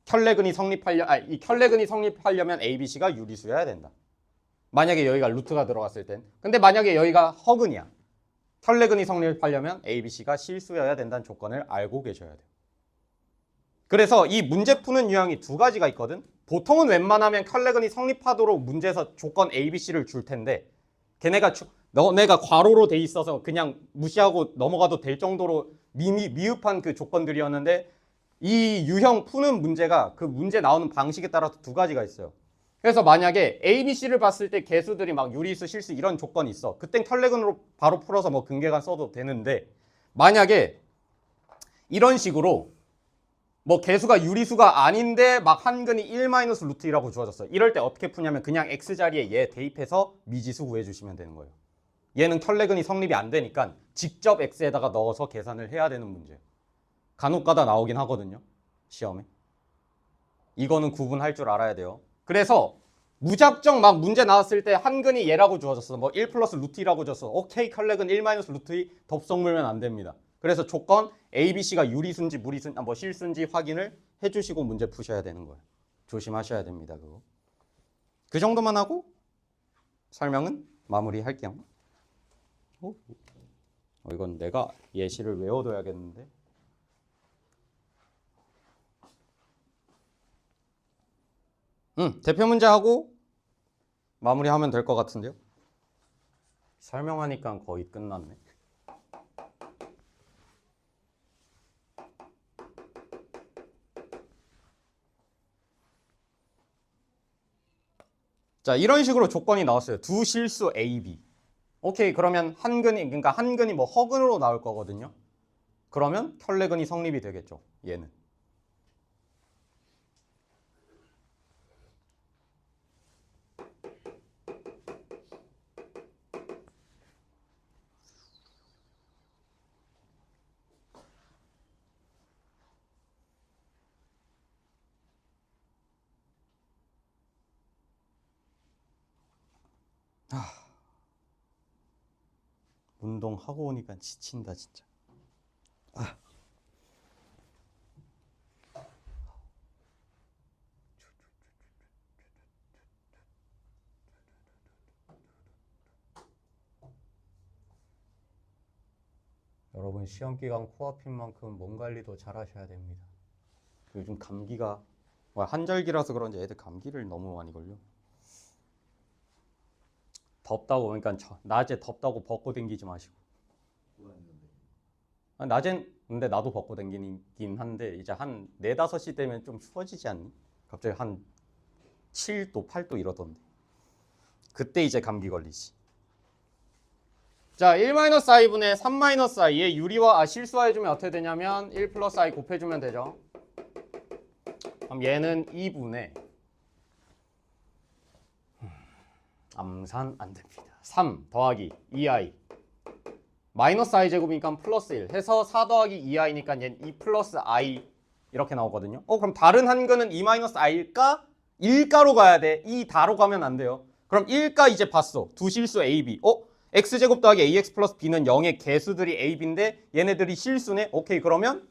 혈내근이 성립하려면 ABC가 유리수여야 된다. 만약에 여기가 루트가 들어갔을 땐. 근데 만약에 여기가 허근이야. 혈내근이 성립하려면 ABC가 실수여야 된다는 조건을 알고 계셔야 돼요. 그래서 이 문제 푸는 유형이 두 가지가 있거든. 보통은 웬만하면 혈내근이 성립하도록 문제에서 조건 ABC를 줄 텐데 너네가 괄호로 돼 있어서 그냥 무시하고 넘어가도 될 정도로 미흡한 그 조건들이었는데 이 유형 푸는 문제가 그 문제 나오는 방식에 따라서 두 가지가 있어요. 그래서 만약에 ABC를 봤을 때 개수들이 막 유리수, 실수 이런 조건이 있어. 그땐 혈내근으로 바로 풀어서 뭐 근계간 써도 되는데 만약에 이런 식으로 뭐 개수가 유리수가 아닌데 막 한근이 1 마이너스 루트 2라고 주어졌어. 이럴 때 어떻게 푸냐면 그냥 x자리에 얘 대입해서 미지수 구해주시면 되는 거예요. 얘는 혈내근이 성립이 안 되니까 직접 x에다가 넣어서 계산을 해야 되는 문제. 간혹가다 나오긴 하거든요. 시험에. 이거는 구분할 줄 알아야 돼요. 그래서 무작정 막 문제 나왔을 때 한근이 얘라고 주어졌어. 뭐 1 플러스 루트 2라고 줬어. 오케이 혈내근 1 마이너스 루트 2 덥석 물면 안 됩니다. 그래서 조건 ABC가 유리수인지 무리수인지 뭐 실수인지 확인을 해주시고 문제 푸셔야 되는 거예요. 조심하셔야 됩니다. 그거. 그 정도만 하고 설명은 마무리할게요. 이건 내가 예시를 외워둬야겠는데. 대표 문제 하고 마무리하면 될 것 같은데요. 설명하니까 거의 끝났네. 자, 이런 식으로 조건이 나왔어요. 두 실수 A, B. 오케이, 그러면 그러니까 한 근이 뭐 허근으로 나올 거거든요. 그러면 켤레근이 성립이 되겠죠. 얘는. 운동하고 오니까 지친다 진짜. 여러분 시험 기간 코앞인 만큼 몸 관리도 잘 하셔야 됩니다. 요즘 감기가 한절기라서 그런지 애들 감기를 너무 많이 걸려. 덥다고 그러니까 낮에 덥다고 벗고 댕기지 마시고. 낮엔 근데 나도 벗고 댕기긴 한데 이제 한 4, 5시 되면 좀 추워지지 않니? 갑자기 한 7도, 8도 이러던데. 그때 이제 감기 걸리지. 자, 1-i분의 3-i의 유리와 실수화해주면 어떻게 되냐면 1 플러스 i 곱해주면 되죠. 그럼 얘는 2분의 암산 안 됩니다. 3 더하기 2i 마이너스 i 제곱이니까 플러스 1 해서 4 더하기 2i니까 얘는 2 플러스 i 이렇게 나오거든요. 그럼 다른 한근은 2 마이너스 i일까? 1가로 가야 돼. 2다로 가면 안 돼요. 그럼 1가 이제 봤어. 두 실수 a, b. x제곱 더하기 ax 플러스 b는 0의 개수들이 a, b인데 얘네들이 실수네. 오케이, 그러면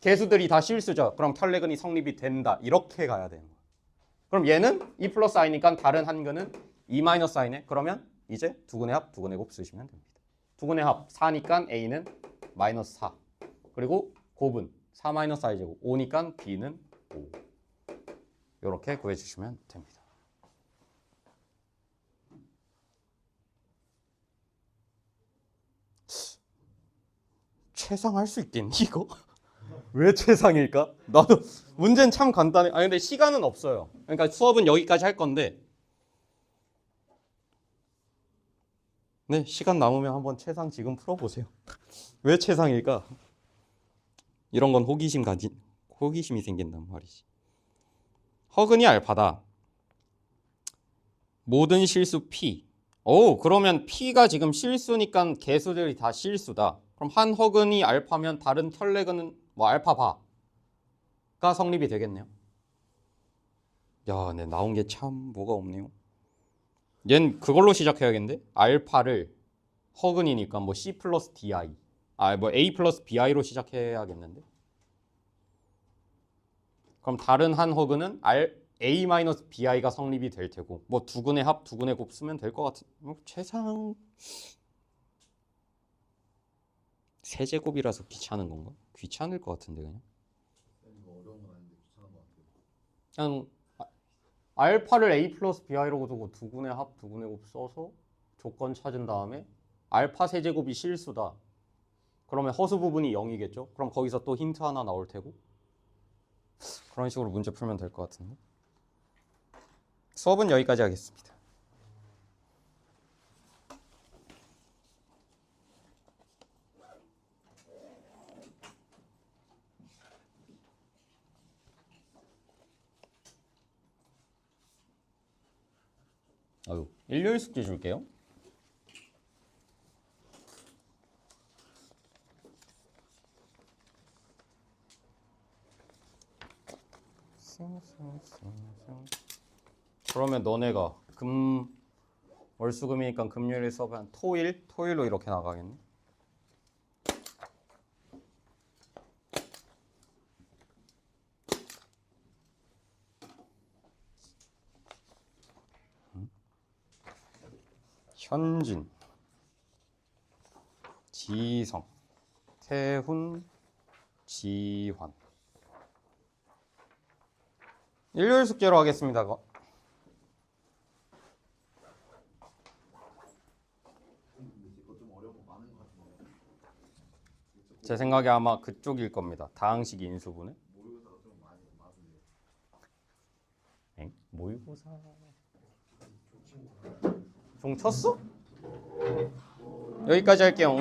개수들이 다 실수죠. 그럼 켤레근이 성립이 된다. 이렇게 가야 되는 거야. 그럼 얘는 2 플러스 i니까 다른 한근은 2 마이너스 i네. 그러면 이제 두근의 합, 두근의 곱 쓰시면 됩니다. 두근의 합 4니까 a는 마이너스 4. 그리고 곱은 4 마이너스 i 제곱 5니까 b는 5. 이렇게 구해주시면 됩니다. 최상할 수 있겠니 이거? 왜 최상일까? 나도 문제는 참 간단해. 아니 근데 시간은 없어요. 그러니까 수업은 여기까지 할 건데 네, 시간 남으면 한번 최상 지금 풀어보세요. 왜 최상일까? 이런 건 호기심이 생긴단 말이지. 허근이 알파다. 모든 실수 P. 그러면 P가 지금 실수니까 개수들이 다 실수다. 그럼 한 허근이 알파면 다른 켤레근은 뭐 알파 바가 성립이 되겠네요. 야, 네, 나온 게 참 뭐가 없네요. 얜 그걸로 시작해야겠는데? 알파를 허근이니까 뭐 C 플러스 DI 뭐 A 플러스 BI로 시작해야겠는데? 그럼 다른 한 허근은 A 마이너스 BI가 성립이 될 테고 뭐 두근의 합, 두근의 곱 쓰면 될 것 같은 최상 세제곱이라서 귀찮은 건가? 귀찮을 것 같은데 그냥 어려운 건 아닌데 귀찮은 것 같아요. 그냥 알파를 A 플러스 BI로 두고 두근의 합, 두근의 곱 써서 조건 찾은 다음에 알파 세제곱이 실수다. 그러면 허수 부분이 0이겠죠? 그럼 거기서 또 힌트 하나 나올 테고 그런 식으로 문제 풀면 될 것 같은데 수업은 여기까지 하겠습니다. 일요일 숙제 줄게요. 그러면 너네가 월수금이니까 금요일 수업은 토일로 이렇게 나가겠네. 현진, 지성, 태훈, 지환. 일요일 숙제로 하겠습니다. 근데 이거 좀 어려운 거 많은 것 같은데. 제 생각에 아마 그쪽일 겁니다. 다항식 인수분해. 모의고사가 좀 많이 많은데. 엥? 모의고사. 종 쳤어? 여기까지 할게요.